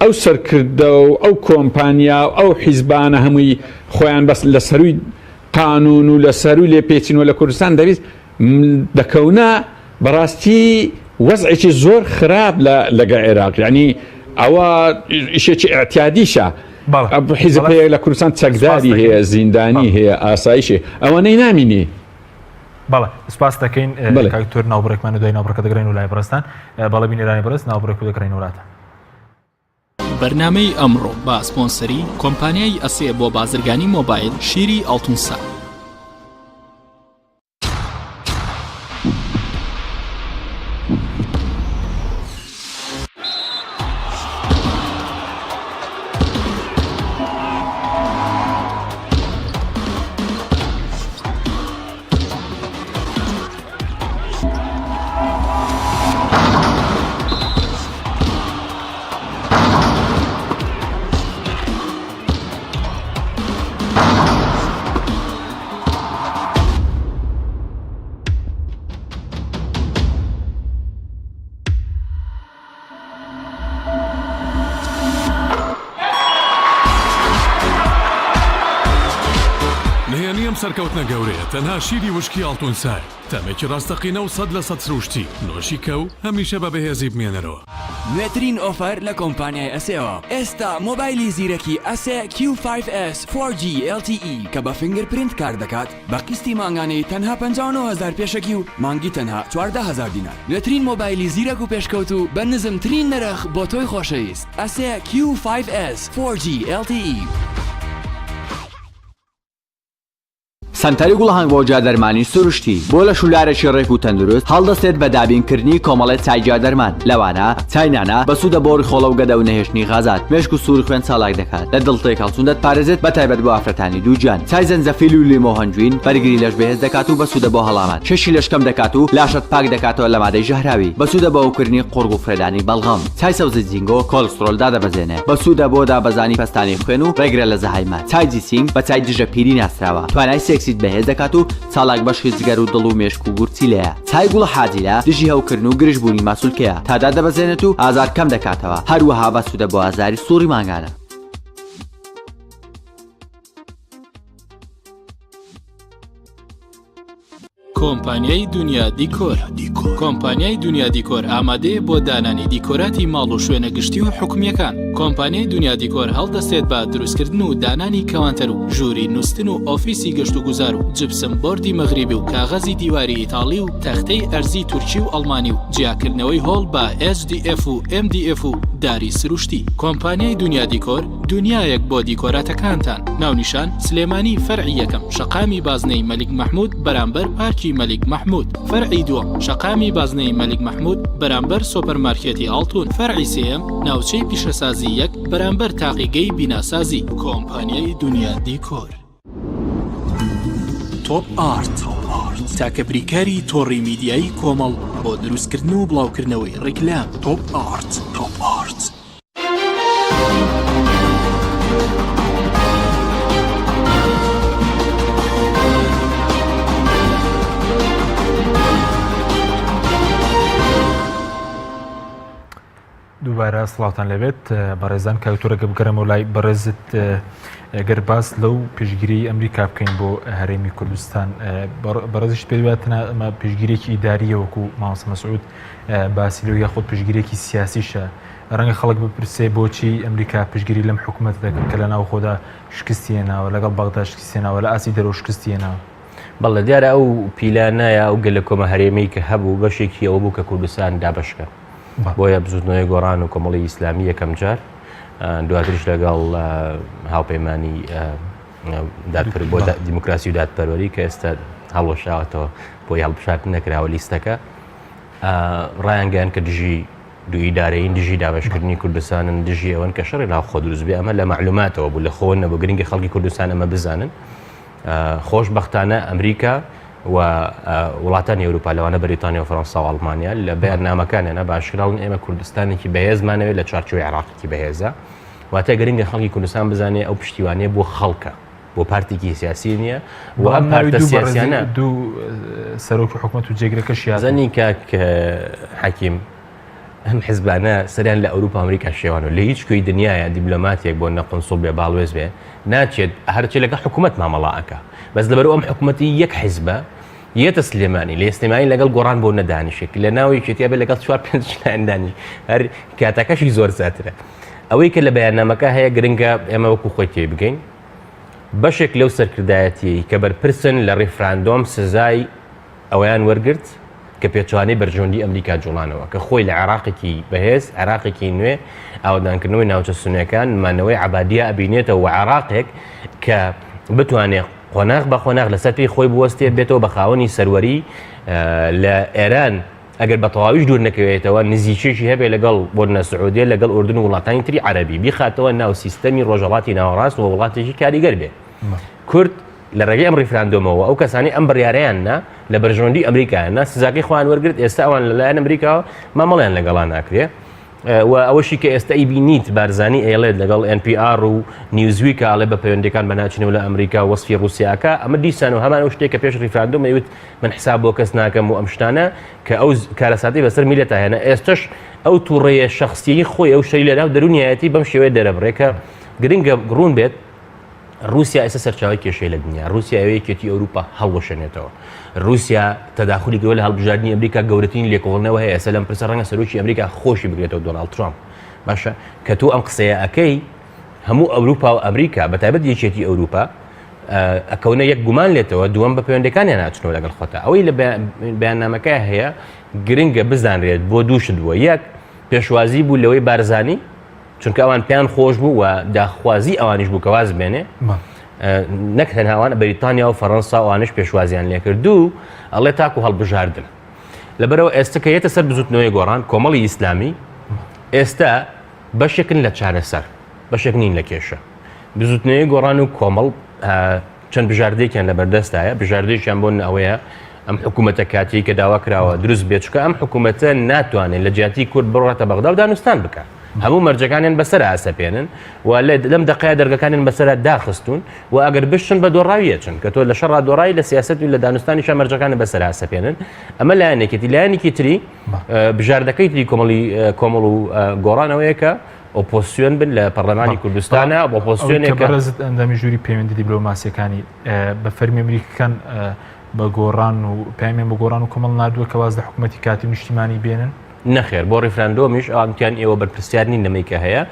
Speaker 4: ئەو سەرکردە و ئەو کۆمپانیا و ئەو حیزبانە هەمووی خۆیان بەس لە سەروی قانون و لە سەروی لێ پێچینەوە لە کوردستان دەویست دەکەونە بەڕاستی وەزعێکی زۆر خراپ لەگە عێراق یعنی ئەوە ئیشێکی ئەعتیادیشە حیزب هەیە لە کوردستان چەکداری هەیە زیندانی هەیە ئاسایشێ ئەوەنەی نامینی
Speaker 1: بەڵێ سپاس دەکەین کاکتۆر ناوبڕێکمان و دوای ناوبڕەکە دەگرین و لای بەڕستان بەڵێ بینێرانی بەڕست ناوبڕێک و دەکرین وڵاتە
Speaker 5: بەرنامەی ئەمڕۆ با سپۆنسەری کۆمپانیای ئەسێ بۆ بازرگانی مۆبایل شیری ئەڵتونسا
Speaker 6: سەرکەوتنە گەورەیە تەنها شیری وشکی ئەڵتونسای تەمێکی ڕاستەقینە و 100% سروشتی نۆشی کەو هەمیشە بە بەهێزی بمێنەرەوە
Speaker 7: نوێترین ئۆفەر لە کۆمپانیای ئەسێەوە ئێستا مۆبایلی زیرەکی ئەسێ Q5S 4G LTE کە بە فینگرپرینت کار دەکات بە قستی مانگانەی تەنها 59,000 پێشەکی و مانگی تەنها 14,000 دینار نوێترین مۆبایلی زیرەک و پێشکەوت و بە نزمترین نرخ بۆ تۆی خۆشەویست ئەسێ Q5S 4G LTE
Speaker 8: سنتەری گوڵهنگ بۆ جادەرمانی سروشتی بۆ لە شولارێکی ڕێک و تەندروست هەڵدەستێت بە دابینکردنی کۆمەڵێت چای جادەرمان لەوانە چاینانە بەسوودە بۆ ڕیخۆڵە و گەدە و نەهێشتنی غازات مێشک و سووری خوێن چالاک دەکات لە دڵتێک هەڵچوون دەتپارێزێت بە تایبەت بۆ ئافرەتانی دووجان چای زەنجەفیل و لیمۆ هەنجوین بەرگری لەش بەهێز دەکات و بەسوودە بۆ هەڵامان شەشی لەشکەم دەکات و لاشت پاک دەکاتەوە لە مادەی ژەهراوی بەسوودە بە ئەوکردنی قورگ و فرێدانی بەڵغەم چای سەوزی جینگۆ کۆلسترۆل دادەبەزێنێ بەسوودە بۆ دابەزانی پەستانی خوێن و ڕێگرە لە زەهایمان چای جیسینگ بە چای دژە پیری ناسراوە توانای سێکسیت بەهێز دەکات و چالاک بەشی جگەر و دڵ و مێشک و گورچی لەیە چای گوڵە حاجیلە دژی هەوکردن و گرژبوونی ماسوولکەیە تادا دەبەزێنێت و ئازار کەم دەکاتەوە هەروەها بەسوودە بۆ ئازاری سووری مانگانە
Speaker 5: کۆمپانیای دنیا دیکۆر کۆمپانیای دنیا دیکۆر ئامادەیە بۆ دانانی دیکۆراتی ماڵ و شوێنە گشتی و حکومیەکان کۆمپانیای دنیا دیکۆر هەڵدەستێت بە دروستکردن و دانانی کەوانتەر و ژووری نووسن و ئۆفیسی گەشت و گوزار و جبسم بۆردی مەغریبی و کاغەزی دیواری ئیتاڵی و تەختەی ئەرزی تورکی و ئەڵمانی و جیاکردنەوەی هۆڵ بە SDF و MDF و داری سروشتی کۆمپانیای دنیا دیکۆر دنیایەک بۆ دیکۆراتەکانتان ناونیشان سلێمانی فەرعی یەکەم شەقامی بازنەی مەلیک مەحموود بەرامبەر پارکی مەلیک مەحموود فەرعی دووەم شەقامی بازنەی مەلیک مەحموود بەرامبەر سۆپەرمارکێتی ئاڵتون فەرعی سێیەم ناوچەی پیشەسازی یەک بەرامبەر تاقیگەی بیناسازی کۆمپانیای دنیا دیکۆر تۆپ ئارت تاکە بریکاری تۆڕی میدیایی کۆمەڵ بۆ دروستکردن و بڵاوکردنەوەی ڕیکلام تۆپ ئارت
Speaker 1: دووبارە سڵاوتان لەبێت بەڕێزان کاوتورەکە بگەڕێمەوە لای بەڕێزت گەر باس لەو پێشگیری ئەمریکا بکەین بۆ هەرێمی کوردستان بەڕێزش پێ دواتنە ئەمە پێشگیرێکی ئیداریە وەکو مامۆستا مەسعود باسی لەو یاخۆ پێشگیرێکی سیاسیشە ڕەنگە خەڵک بپرسێ بۆچی ئەمریکا پشگیری لەم حکوومەت دەکەن کە لە ناو خۆدا شکستیێناوە لەگەڵ بەغدا شکستیێناوە لە ئاسی دەرەوە شکستیێناوە
Speaker 3: بەڵێ دیارە ئەو پیلانایە ئەو گەلە کۆمە هەرێمەی کە هەبوو بەشێکی ئەوە بوو کە کوردستان دابشکە بۆیە بزوتنەوەی گۆڕان و کۆمەڵی ئیسلامی یەکەم جار دواتریش لەگەڵ هاوپەیمانی بۆ دیموکراسی و دادپەروەری کە ئێستا هەڵوەشاوەتەوە بۆی هەڵبژاردن نەکراوە لیستەکە ڕایانگەیان کە دژی دوو ئیدارەیین دژی دابشکردنی کوردستانن دژی ئەوەن کە شەڕی ناو خۆ دروست بێ ئەمە لە معلوماتەوە بوو لە خۆن نەبوو گرنگی خەڵکی کوردستان ئەمە بزانن خۆشبەختانە ئەمریکا و وڵاتانی ئەوروپا لەوانە بەریتانیا و فەڕەنسا و ئەڵمانیا لە بەیاننامەکانیانە باشکراون ئێمە کوردستانێکی بەهێزمانەوێت لە چارچۆی عێراقێکی بەهێزە واتە گرنگە خەڵکی کوردستان بزانێ ئەو پشتیوانیە بۆ خەڵکە بۆ پارتێکی سیاسی نییە و ئەم پارتە سیاسیانە
Speaker 1: دوو سەرۆکی حکوومەت و جێگرەکەش
Speaker 3: یازنی کاک حەکیم ئەم حیزبانە سەریان لە ئەوروپا ئەمریکا شێوان و لە هیچ کوێی دنیاە دیبلۆماتێک بۆ نەقنسڵ بێ باڵوێز بێ ناچێت هەرچی لەگە حکوومەت مامەڵاەکە بەس لەبەرەوە ئەم حکوومەتی یەک حیزبە یەتە سلێمانی لە ئێستێمایی لەگەڵ گۆڕان بۆ نەدانیشێک لە ناوی چێتیا بێ لەگەڵ 4-5 دانی هەر کاتەکەشی زۆر زیاترە ئەوەی کە لە بەیاننامەکە هەیە گرنگە ئێمە وەکو خۆی تێ بگەین بەشێک لەو سەرکردایەتی کە بەرپرسن لە ڕیفراندۆم سزای ئەویان وەرگرت کە پێچوانەی بەرژۆندی ئەمریکا جوڵانەوە کە خۆی لە عێراقێکی بەهێز عێراقێکی نوێ ئاودانکردنەوەی ناوچە سونیەکان مانەوەی عەبادیە ئەبینێتەوە و عێراقێک کە بتوانێت قۆناغ بە قۆناغ لەسەر پێی خۆی بوەستێ بێتەوە بە خاوەنی سەروەری لە ئێران ئەگەر بە تەواویش دوور نەکەوێتەوە نزیکێکی هەبێ لەگەڵ بۆ نەسعودیە لەگەڵ ئوردن و وڵاتانی تری عەرەبی بیخاتەوە ناو سیستەمی ڕۆژهەڵاتی ناوەڕاست و وڵاتێکی کاریگەر بێ کورد لە ڕێگەی ئەم ڕیفراندۆمەوە ئەو کەسانی ئەم بڕیارەیاننا لە بەرژۆندی ئەمریکایانە سزاکەی خۆیان وەرگرت ئێستا ئەوان لەلایەن ئەمریکاوە مامەڵیان لەگەڵان ناکرێ و ئەوەشی کە ئێستا ئیبینیت بارزانی ئێڵێت لەگەڵ NPR و نیوزویکە ئاڵێ بە پەیوەندەکان بەناچنەوە لە ئەمریکا وەسفی ڕوسیاکە ئەمە دیسان و هەمان ئەو شتێک کە پێش ڕیفراندۆم ئەوت من حساب بۆ کەس ناکەم و ئەم شتانە کە ئەو کارەساتی بەسەر میلەتە هێنا ئێستش ئەو تووڕێیە شەخسی خۆی ئەو شەی لەناو دەرونیایەتی بەم شێوەیە دەرەبڕێکە گرنگە ڕوون بێت رووسیا ئێستا سەرچاوی کێشەی لە دنیا رووسیا ئەوەیەکێتی ئەوروپا هەڵوەشێنێتەوە رووسیا تەداخلی گەورە لە هەڵبژاردننی ئەمریکا گەورەترین لێکۆڵنەوە هەیە ئێستا لەم پرسە ڕەنگە سەرۆکی ئەمریکا خۆشی بگرێتەوە دۆناڵد ترامپ باشە کە تۆ ئەم قسەیە ئەەکەی هەموو ئەوروپا و ئەمریکا بەتایبەت یەکێتی ئەوروپا ئەکەونە یەک گومان لێتەوە دووەم بە پەیوەندەکانیان ناچنەوە لەگەڵ خۆتا ئەوەی لە بەیاننامەکە هەیە گرنگە بزانرێت بۆ دووشت بووە یەک پێشوازی بوو لەوەی بارزانی چونکە ئەوان پێیان خۆش بوو و داخوازی ئەوانیش بوو کە واز بێنێ نەک هەناوان بەریتانیا و فەڕەنسا ئەوانش پێشوازیان لێکرد و ئەڵێ تاکو هەڵبژاردن لەبەرەوە ئێستا کە یێتە سەر بزوتنەوەی گۆڕان کۆمەڵی ئیسلامی ئێستا بەشێکن لە چارەسەر بەشێک نین لە کێشە بزوتنەوەی گۆڕان و کۆمەڵ چەند بژاردێکیان لە بەردەستایە بژاردێکیان بۆن ئەوەیە ئەم حکوومەتە کاتی کە داوا کراوە دروست بێت چکە ئەم حکوومەتە ناتوانێت لە جیاتی کورد بڕاتە بەغدا و دانوستان بکات هەموو مەرجەکانیان بەسەر ئاسەپێنن و لەم دقەیە دەرگەکانیان بەسەرە داخستون و ئەگەر بشن بە دۆڕاویەچن کە تۆ لە شەڕ دۆڕایی لە سیاست و لە دانوستانیشە مەرجەکان بەسەر ئاسەپێنن ئەمە لایەنێکێتی لایەنێکی تری بژاردەکەی تری کۆمەڵ و گۆڕانەوەیە کە ئۆپۆسیۆن بن لە پەرلەمانی کوردستانە ئۆپۆسیۆنێکە
Speaker 1: بەڕێزت ئەندامی ژووری پەیوەندی دیبلۆماسیەکانی بە فەرمی ئەمریکەکان بە گۆڕان و پامیان بە گۆڕان و کۆمەڵ نردووە کە واز لە حکوومەتی کاتی و نیشتیمانی بێنن
Speaker 3: نەخێر بۆ ڕیفراندۆمیش ئەوانتیان ئێوە بەرپرسیار نین لەمەیکە هەیە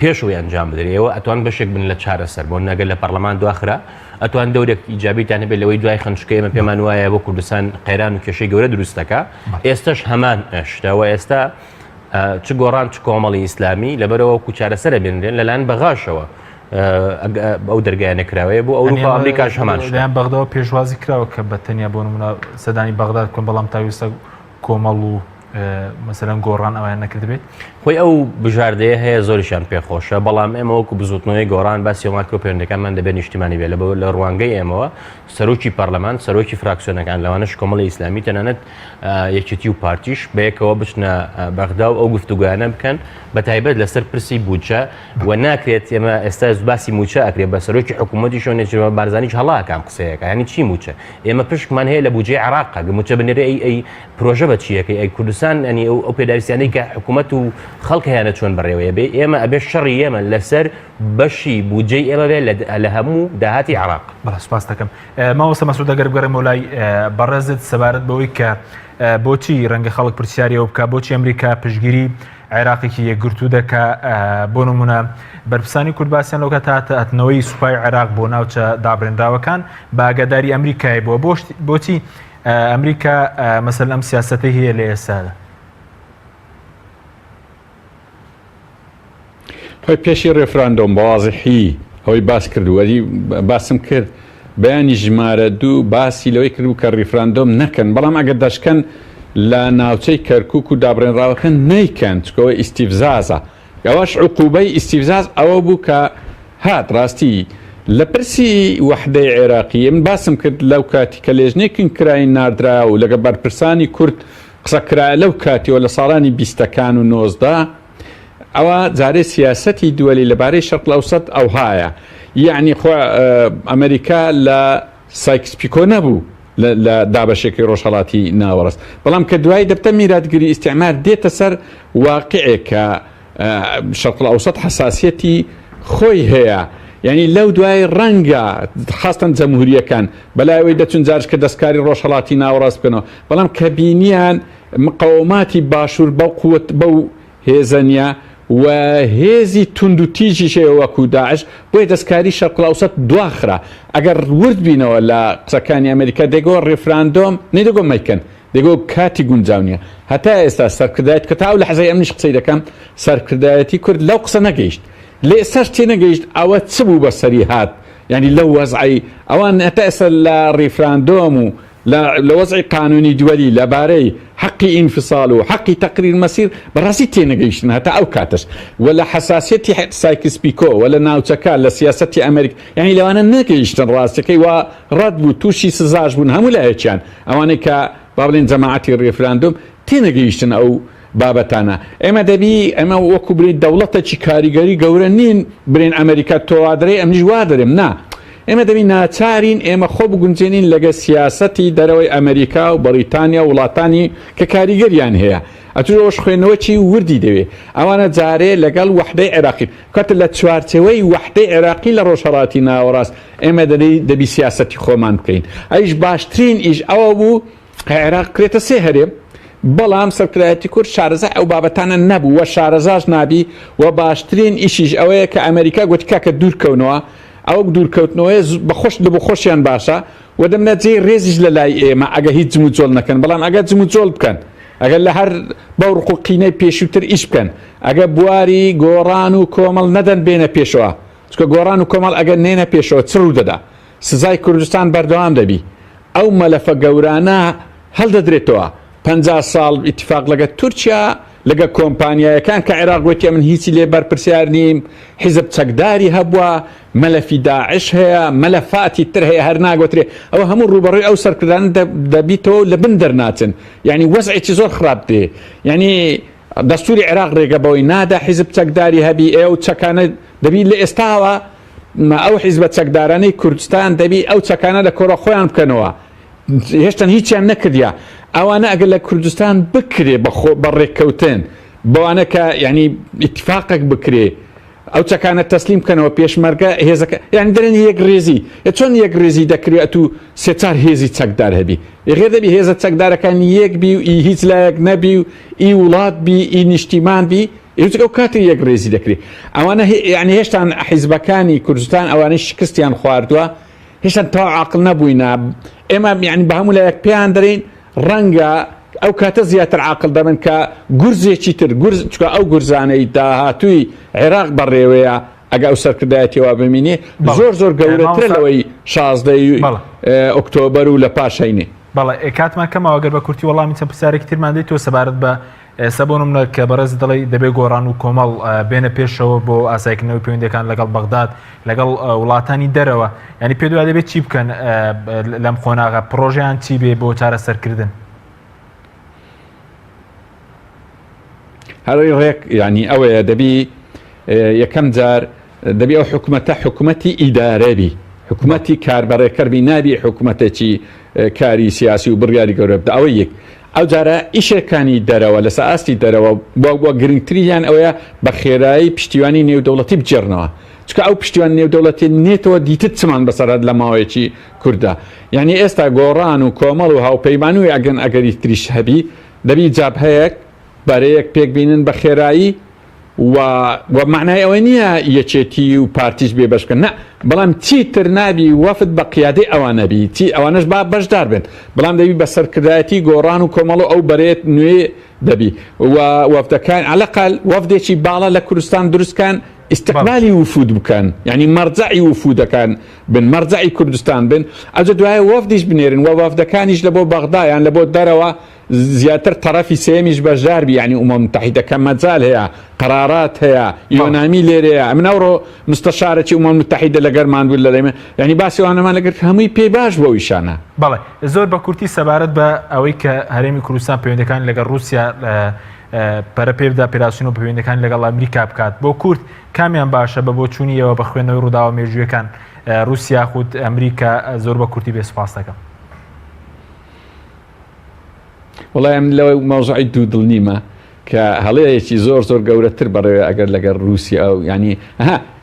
Speaker 3: پێشەوەی ئەنجام بدرێەوە ئەتوان بەشێک بن لە چارەسەر بۆ نەگەر لە پەرلەمان دواخرا ئەتوان دەورێک ئیجابیتان هەبێت لەوەی دوای خەنچکە ئێمە پێمان وایە بۆ کوردستان قەیران و کێشەی گەورە دروستەکە ئێستش هەمان شتەوە ئێستا چ گۆڕان چ کۆمەڵی ئیسلامی لەبەرەوە کو چارەسەرە بێنرێن لەلایەن بەغاشەوە ئەو دەرگایانە کراوەیە بۆ ئەوروپا ئەمریکاش هەمان
Speaker 1: لایەن بەغداوە پێشوازی کراوە کە بە تەنیا بۆ نمونە سەدانی بەغداد کۆن بەڵام تاویستە کۆمەڵ و مەسەلەن گۆڕان ئەویان نەکرد بێت
Speaker 3: خۆی ئەو بژاردەیە هەیە زۆریشان پێخۆشە بەڵام ئێمە وەکو بزوتنەوەی گۆڕان باسی ئەوماکە پەیوەندەکانمان دەبێت نیشتیمانی بێت لە ڕوانگەی ئێمەوە سەرۆکی پەرلەمان سەرۆکی فراکسیۆنەکان لەوانش کۆمەڵی ئیسلامی تەنانەت یەکێتی و پارتیش بەیەکەوە بچنە بەغدا و ئەو گفتوگویانە بکەن بە تایبەت لەسەر پرسی بوجە و ناکرێت ئێمە ئێستا باسی موچە ئەکرێت بە سەرۆکی حکوومەتی شۆنێکی بارزانیش هەڵاکەم قسەیەکە ینی چی موچە ئێمە پشکمان هەیە لە بودجەی عێراق موچە بنێرە ئەی پرۆژە بە چیەکەی ئەی کوردستان ئەنی ئەو پێداویستیانەی کە حکوومەت و خەڵکیانە چۆن بەڕێوەیە بێ ئێمە ئەبێ شەڕی ئێمە لەسەر بەشی بودجەی ئێمە بێ لە هەموو داهاتی عراق.
Speaker 1: بەڵێ سوپاس دەکەم. ماوەستا مەسعود ئەگەر بگەڕێمەوە لای بەڕێزت سەبارەت بەوەی کە بۆچی ڕەنگە خەڵک پرسیاریەوە بکە بۆچی ئەمریکا پشگیری عێراقێکی یەکگرتوو دەکا بۆ نمونە بەرپرسانی کورد باسییان لەو کاتە هاتنەوەی سوپای عێراق بۆ ناوچە دابڕێنراوەکان بە ئاگاداری ئەمریکای بووە بۆچی ئەمریکا مەسەل ئەم سیاسەتەی هەیە لە ئێستادا؟
Speaker 4: خۆی پێشی ڕێفراندۆم بەوازحی ئەوەی باس کردووەری باسم کرد بەیانی ژمارە 2 باسی لەوەی کردو کە ڕیفراندۆم نەکەن بەڵام ئەگەر دەشکەن لە ناوچەی کەرکووک و دابڕێنراوەکە نەیکەن چکەوە ئیسیفزازە ئەوەش عقوبەی ئیسیفزاز ئەوە بوو کە هات ڕاستی لە پرسی وەحدەی عێراقی من باسم کرد لەو کاتی کە لێژنێکن کرای نادرا و لەگە بەرپرسانی کورد قسەکرا لەو کاتیەوە لە ساڵانی 20ەکان و 90 ئەوە جارێ سیاسەتی دووەلی لەبارەی شەرق ئەوسەد ئەو هایە یعنی ئەمریکا لە سایکس پیکۆ نەبوو لە دابەشێکی ڕۆژهەڵاتی ناوەڕست بەڵام کە دوای دەبتە میراتگیری ئیسیعمار دێتە سەر واقعێک کە شەرق ئەوسەد حساسیەتی خۆی هەیە یعنی لەو دوای ڕەنگە خاستن جەمهوریەکان بەلایەوەی دەچون جارش کە دەستکاری ڕۆژهەڵاتی ناوەڕاست بکەنەوە بەڵام کە بینیان مقاوماتی باشوور بەو قووت بەو هێزەنیە و هێزی تونند و تیژی شێوە وەکو داعش بۆی دەستکاری شەرق ئەوسەد دواخرا ئەگەر ورد بینەوە لە قسەکانی ئەمریکا دەگۆ ڕێفراندۆم نەیدەگۆ مەیکەن دەگۆ کاتی گونجاو نییە هەتا ئێستا سەرکردایەت کە تاو لە حەزای ئەمنیش قسەی دەکەم سەرکردایەتی کورد لەو قسە نەگەیشت لێ ئێستاش تێ نەگەیشت ئەوە چ بوو بەسەری هات ینی لەو وەزعی ئەوان هەتا ئێستا لە ڕێفراندۆم و لە وەزعی قانونی دووەلی لەبارەی حقی ئینفصال و حقی تەقریر مەسیر بەڕاستی تێنەگەیشتن هەتا ئەو کاتش و لە حساسیەتی سایکس پیکۆ و لە ناوچەکە لە سیاسەتی ئەمریکا یعنی لەوانە نەگەیشتن ڕاستەکەی وا ڕەت بوو تووشی سزاش بوون هەموو لایەکیان ئەوانەی کە با بڵێن جەماعەتی ڕێفراندۆم تێنەگەیشتن ئەو بابەتانە ئێمە دەبی ئەمە وەکو برین دەوڵەتێکی کاریگەری گەورە نین برین ئەمریکا تۆوادرێ ئەمنیش وا دەرێم نا ئێمە دەبی ناچارین ئێمە خۆ بگونجێنین لەگە سیاسەتی دەرەوەی ئەمریکا و بەریتانیا وڵاتانی کە کاریگەریان هەیە ئەتوۆش خوێنەوەی وردی دەوێ ئەوانە جارێ لەگەڵ وەحدەی عێراقی کاتە لە چوارچەوەی وەحدەی عێراقی لە ڕۆژهەڵاتی ناوەڕاست ئێمە دەبی سیاسەتی خۆمان بکەین ئەیش باشترین ئیش ئەوە بوو کە عێراق کرێتە سێ هەرێم بەڵام سەرکردایەتی کورد شارەزا ئەو بابەتانە نەبوو وە شارەزاش نابی و باشترین ئیشیش ئەوەیە کە ئەمریکا گوتی کە دوورکەونەوە ئەو دوورکەوتنەوەی بەخۆش لە بۆ خۆشیان باشە و دەمنە جێ ڕێزیش لە لای ئێمە ئەگە هیچ جم و جۆڵ نەکەن بەڵام ئەگە جم و جۆڵ بکەن ئەگەر لە هەر بەوڕق و قینەی پێشووتر ئیش بکەن ئەگە بواری گۆڕان و کۆمەڵ نەدەن بێنە پێشەوە چکە گۆڕان و کۆمەڵ ئەگەر نێنە پێشەوە چ ڕوو دەدا سزای کوردستان بەردەوام دەبی ئەو مەلەفە گەورانە هەڵدەدرێتەوە 50 ساڵ ئیتیفاق لەگە تورکیا لەگە کۆمپانیایەکان کە عێراق گوتی من هیچی لێ بەرپرسیار نیم حیزب چەکداری هەبووە مەلەفی داعش هەیە مەلەفاتی تر هەیە هەر ناگوترێ ئەوە هەموو ڕوبەڕووی ئەو سەرکردان دەبیتەوە لە بن دەرناچن یعنی وەزعێکی زۆر خراپ دێ یعنی دەستوری عێراق ڕێگە بەوەی نادا حیزب چەکداری هەبی ئێوە چەکانە دەبی لە ئێستاوە ئەو حیزبە چەکدارانەی کوردستان دەبی ئەو چەکانە لە کۆڕە خۆیان بکەنەوە هێشتا هیچیان نەکردیا ئەوانە ئەگەر لە کوردستان بکرێ بەڕێککەوتن بەوانە کە یعنی ئیتفاقێک بکرێ ئەو چەکانە تەسلیم بکەنەوە پێشمەرگە هێزەکە یعنی دەرێن یەک ڕێزی چۆن یەک ڕێزی دەکرێت و سێ4 هێزی چەکدار هەبی غێر دەبی هێزە چەکدارەکان یەک بی و هیچ لایەک نەبی و ئی وڵات بی ئی نیشتیمان بی ئەو کاتی یەک ڕێزی دەکرێت ئەوانە یعنی هێشتا حیزبەکانی کوردستان ئەوانەی شکستیان خواردووە هێشتا تا عاقڵ نەبووینە ئێمە یعنی بە هەموو لایەک پێیان دەرین ڕەنگە ئەو کاتە زیاتر عاقڵ دەبن کە گورزێکی تر چکە ئەو گورزانەی داهاتووی عێراق بەڕێوەیە ئەگە ئەو سەرکردایەتیەوە ببینێ زۆر گەورەتر لەوەی 16 ئۆکتۆبەر و لە پاشینێ
Speaker 1: بەڵێ کاتمان کەمەوە گەر بە کورتی وەڵامی چەند پرسیارێکی ترمان دێت تۆ سەبارەت بە سەبوونم کە بەڕێز دەڵی دەبێ گۆڕان و کۆمەڵ بێنە پێشەوە بۆ ئاسایکردنەوەی پەیوەندیەکان لەگەڵ بەغداد لەگەڵ وڵاتانی دەرەوە ینی پێ دوای دەبێت چی بکەن لەم خۆناغا پرۆژیان چی بێ بۆ چارەسەرکردن
Speaker 4: هەڕی ڕێک ینی ئەوەیە دەبی یەکەم جار دەبی ئەو حکوومەتی ئیدارەبی حکوومەتی کاربەڕێکەربی نابی حکوومەتێکی کاری سیاسی و بڕیاری گەورە بدە ئەوە یەک ئەو جارە ئیشەکانی دەرەوە لەسەر ئاستی دەرەوە بۆ گرنگتریان ئەوەیە بە خێرایی پشتیوانی نێودەوڵەتی بجێڕنەوە چکە ئەو پشتیوان نێودەوڵەتی نێتەوە دیتر چمان بەسەرات لە ماوەیەکی کووردا یعنی ئێستا گۆڕان و کۆمەڵ و هاوپەیمان و ئەگەن ئەگەری تریش هەبی دەبی جابهەیەک بەرەیەک پێک بینن بە خێرایی و معنای ئەوە نییە یەکێتی و پارتیش بێ بەشکە نه بەڵام چیتر نابی وەفت بە قیادەی ئەوانەبی چی ئەوانش با بەشدار بن بەڵام دەبی بە سەرکردایەتی گۆڕان و کۆمەڵ ئەو بەرێت نوێ دەبی وەفدەکان عەلەقەل وەفدێکی باڵا لە کوردستان دروستکان استقبالی وفود بکەن یعنی مەرجعی وفودەکان بن مەرجعی کوردستان بن ئەجە دوایە وەفدیش بنێرن و وەفدەکانیش لە بۆ بەغدایان لە بۆ دەرەوە زیاتر طرفی سێمیش بەشدار بی ینی ئومەم متحیدەکە مەجال هەیە قرارات هەیە یۆنامی لێرەیە من ئەوڕۆ مستەشارێکی ئومەم متحیدە لەگەرمان بوو لە لەیمە ینی باسیوانەمان لەگەر هەمووی پێی باش بۆ ئیشانە
Speaker 1: بەڵێ زۆر بە کورتی سەبارەت بە ئەوەی کە هەرێمی کوردستان پەیوەندەکان لەگەڵ رووسیا پەرە پێبدا پێراسیۆن و پەیوەندەکان لەگەڵ ئەمریکا بکات بۆ کورد کامیان باشە بە بۆ چوونیەوە بە خوێندنەوەی ڕووداوە مێژوویەکان رووسیا خود ئەمریکا زۆر بە کورتی بێسپاس دەکەم
Speaker 4: وڵام لەوەی مەوزوعی دوو دڵنیمە کە هەڵەیەکی زۆر زۆر گەورەتر بەڕێوە ئەگەر لەگەر رووسیا ئەو ینی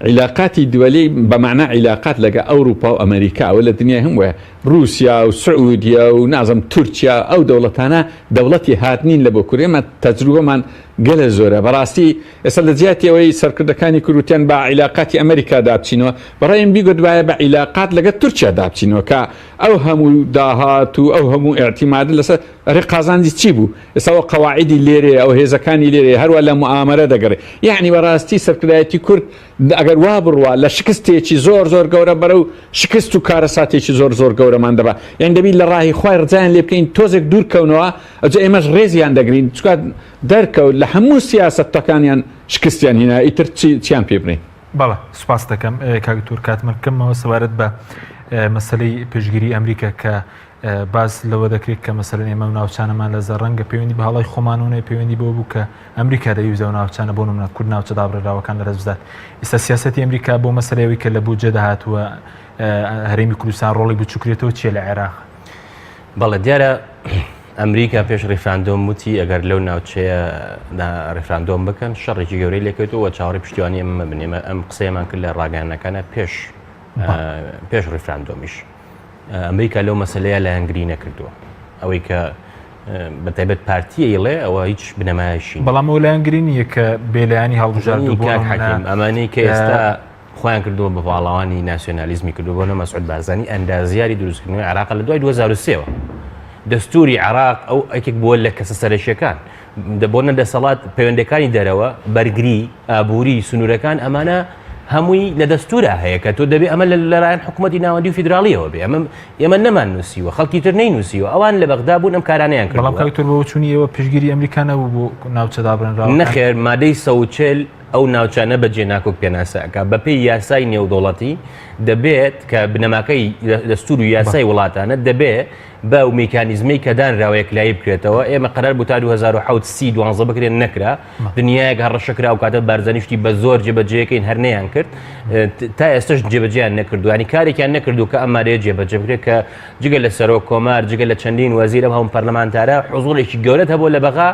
Speaker 4: عیلاقاتی دووەلی بەمانە عیلاقات لەگە ئەوروپا و ئەمریکا ئەوە لە دنیا هەم وایە رووسیا و سعودیا و نازم تورکیا ئەو دەوڵەتانە دەوڵەتی هاتنین لە بۆ کوورێمە تەجروبەمان گەلە زۆرە بەڕاستی ئێستا لە جیاتیەوەی سەرکردەکانی کوردوتیان بە عیلاقاتی ئەمریکا دابچینەوە بەڕێم بیگۆ دوایە بە عیلاقات لەگە تورکیا دابچینەوە کە ئەو هەموو داهات و ئەو هەموو ئێعتیماد لەسەر ڕێ قازانجی چی بوو ئێستاەوە قەواعیدی لێرێ ئەو هێزەکانی لێرێ هەروە لە معامەرە دەگەڕێ یعنی بەڕاستی سەرکردایەتی کورد ئەگەر وا بڕوە لە شکستێکی زۆر زۆر گەورە بەرە و شکست و کارەساتێکی زۆر زۆر گەورەمان دەبا یان دەبی لە ڕاهی خوای ڕجایان لێ بکەین تۆزێک دوورکەونەوە ئەجا ئێمەش ڕێزیان دەگرین چکات دەرکەوت لە هەموو سیاسەتەکانیان شکستیان هینا ئیتر چیان پێ بڕین
Speaker 1: بەڵێ سوپاس دەکەم کاکتور کاتمەکەمەوە سەبارەت بە مەسەلەی پێشگیری ئەمریکا کە باز لەوە دەکرێت کە مەسەلەن ئێمە ناوچانەمان لە زەڕەنگە پەیوەندی بە هەڵی خۆمانونەیە پەیوەندی بۆ بوو کە ئەمریکا دەیوزە و ناوچانە بۆ نمونە کورد ناوچە دابڕێراوەکان لەدەست بدات ئێستا سیاسەتی ئەمریکا بۆ مەسەلەیەوەی کە لە بوجە داهاتووە هەرێمی کوردستان ڕۆڵی بچووکرێتەوە چیە لە عێراق
Speaker 3: بەڵێ دیارە ئەمریکا پێش ڕیفراندۆم وتی ئەگەر لەو ناوچەیە ڕیفراندۆم بکەن شەڕێکی گەورەی لێکەوێتەوە چاوەڕی پشتیوانی ئەمە بنێمە ئەم قسەیەمان کرد لە ڕاگەیانەکانە پێش ڕیفراندۆمیش ئەمریکا لەو مەسەلەیە لە هەنگری نەکردووە ئەوەی کە بەتایبەت پارتیە ئیڵێ ئەوە هیچ بنەمایشی
Speaker 1: بەڵام ئەو لایەنگری نییە کە بێلایانی هەڵبژاردوو
Speaker 3: ئەمانەی کە ئێستا خۆیان کردووە بە باڵاوانی ناسیۆنالیزمی کردو بۆ نەمەسعود بارزانی ئەندازیاری دروستکردنەوەی عێراق لە دوای 2023ەوە دەستوری عێراق ئەو ئەکێک بووە لە کەسە سەرەشیەکان بۆنە دەسەڵات پەیوەندەکانی دەرەوە بەرگری ئابووری سنوورەکان ئەمانە هەمووی لە دەستورە هەیە کە تۆ دەبێت ئەمە لەلایەن حکوومەتی ناوەندی و فیدراڵیەوە بێ ئێمە نەمان نووسیوە خەڵکی تر نەینووسیوە ئەوان لە بەغدا بوون ئەم کارانەیان کرد
Speaker 1: بەڵام کاکتۆر بۆ چوونیەوە پشگیری ئەمریکانە بوو بۆ ناوچە دابڕێنراوە
Speaker 3: نەخێر مادەی 140 ئەو ناوچانە بەجێ ناکۆک پێناسەکە بەپێی یاسای نێودوڵەتی دەبێت کە بنەماکەی دەستور و یاسای وڵاتانە دەبێت بە و میکانیزمی کە دانراوە یەکلایی بکرێتەوە ئێمە قەرار بوو تا 2012 بکرێن نەکرا دنیایەک هەڕەشەکرا و کاتە بارزانیشتی بە زۆر جێبەجێەکەین هەرنەیان کرد تا ئێستش جێبەجیان نەکردو ینی کارێکیان نەکردو کە ئەمارەیە جێبەجێ بکرێت کە جگە لە سەرۆک کۆمار جگە لە چەندین وەزیرە هەموو پەرلەمانتارە حوزوڵێکی گەورەت هەبوو لە بەغا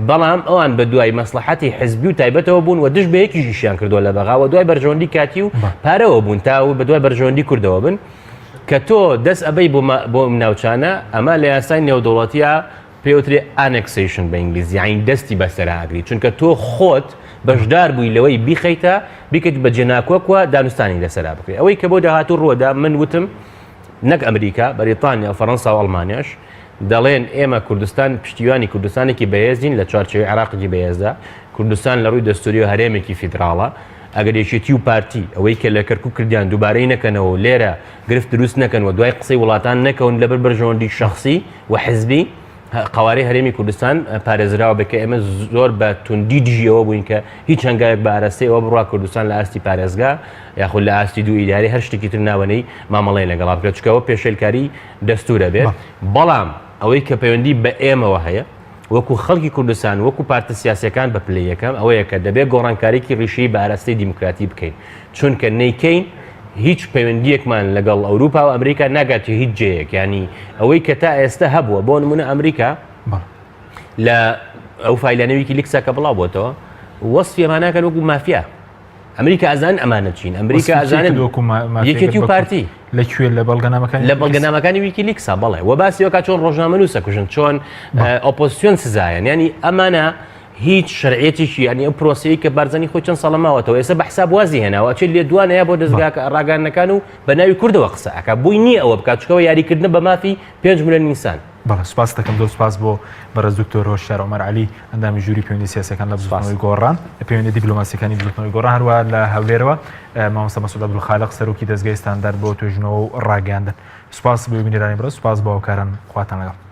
Speaker 3: بەڵام ئەوان بە دوای مەسلحەتی حزبی و تایبەتەوە بوون و دش بە یەکیشیان کردووە لە بەغا و دوای بەرژەوەندی کاتی و پارەوە بوون تا و بە دوای بەرژەوەندی کوردەوە بن کە تۆ دەست ئەبەی بۆ ناوچانە ئەمە لە یاسای نێودوڵەتیە پێوترێ ئانێکسیشن بە ئینگلیزی یعنی دەستی بەسەرهاگری چونکە تۆ خۆت بەشدار بووی لەوەی بیخەیتە بیکەیت بە جێناکۆکوە دانوستانی لەسەرا بکرێت ئەوەی کە بۆ داهاتوو ڕۆدا من وتم نەک ئەمریکا بەریتانیا و فەڕەنسا و ئەڵمانیاش دەڵێن ئێمە کوردستان پشتیوانی کوردستانێکی بەهێزین لە چوارچێوەی عێراقی بەهێزدا کوردستان لە ڕووی دەستوری و هەرێمێکی فیدراڵە ئەگەر یەکێتی و پارتی ئەوەی کە لە کەرکوو کردیان دووبارەی نەکەنەوە لێرە گرفت دروست نەکەنەوە دوای قسەی وڵاتان نەکەون لەبەر بەرژەوەندی شەخصی و حزبی قوارەی هەرێمی کوردستان پارێزراوە بکە ئێمە زۆر بە توندی دژیەوە بووین کە هیچ هەنگایەک بە ئاراستەیەوە بڕوا کوردستان لە ئاستی پارێزگا یاخود لە ئاستی دوو ئیداری هەر شتێکی تر ناوەنەی مامەڵەی لەگەڵا بکرێت چکەوە پێشێلکاری دەستورە بێت بەڵام ئەوەی کە پەیوەندی بە ئێمەوە هەیە وەکو خەڵکی کوردستان وەکو پارتە سیاسەکان بە پلەیەکەم ئەوەیە کە دەبێت گۆڕانکاریکی ڕیشەی بە ئاراستەی دیموکراتی بکەین چونکە نەیکەین هیچ پەیوەندیەکمان لەگەڵ ئەوروپا و ئەمریکا ناگاتێ هیچ جەیەک ینی ئەوەی کە تا ئێستا هەبووە بۆ نمونە ئەمریکا لە ئەو فایلانەوەیکی لیکسا کە بڵاو بۆتەوە وەصفی ئەمانەکەن وەکو مافیا ئەمریکا ئەزان ئەمانە چین ئەمریکا ئەزانن یەکێتی و پارتی
Speaker 1: لەکوێ لە
Speaker 3: بەڵگەنامەکانی ویکیلیکسا بڵێ و باسیەوەکە چۆن ڕۆژنامەنووسە کوژن چۆن ئۆپۆزیسیۆن سزایەن ینی ئەمانە هیچ شرعێتیشی ینی ئەو پرۆسەیە کە بارزانانی خۆی چەند ساڵەماوەتەوە ئێستا بە حساب وازی هێناوە چێت لێ دوانەیە بۆ دەستگا ڕاگەاندنەکان و بە ناوی کوردەوە قسە ئەکە بووی نییە ئەوە بکات چکەوە یاریکردن بە مافی 5 ملیۆن ئینسان.
Speaker 1: بەڵێ سپاس دەکەم دۆ سپاس بۆ بەڕێز دکتۆر هۆشیار عومەر عەلی ئەندامی ژووری پەیوەندی سیاسیەکان لە بزوتنەوەی گۆڕان پەیوەندی دیپلۆماسیەکانی بزوتنەوەی گۆڕان هەروە لە هەولێرەوە مامۆستا مەسعود عەبدولخالق سەرۆکی دەستگای ستاندەر بۆ توێژینەوە و ڕاگەاندن. سپاس بۆ بینیرانی بەڕێز سپاس بۆ هاوکاران خواتان لەگەڵ.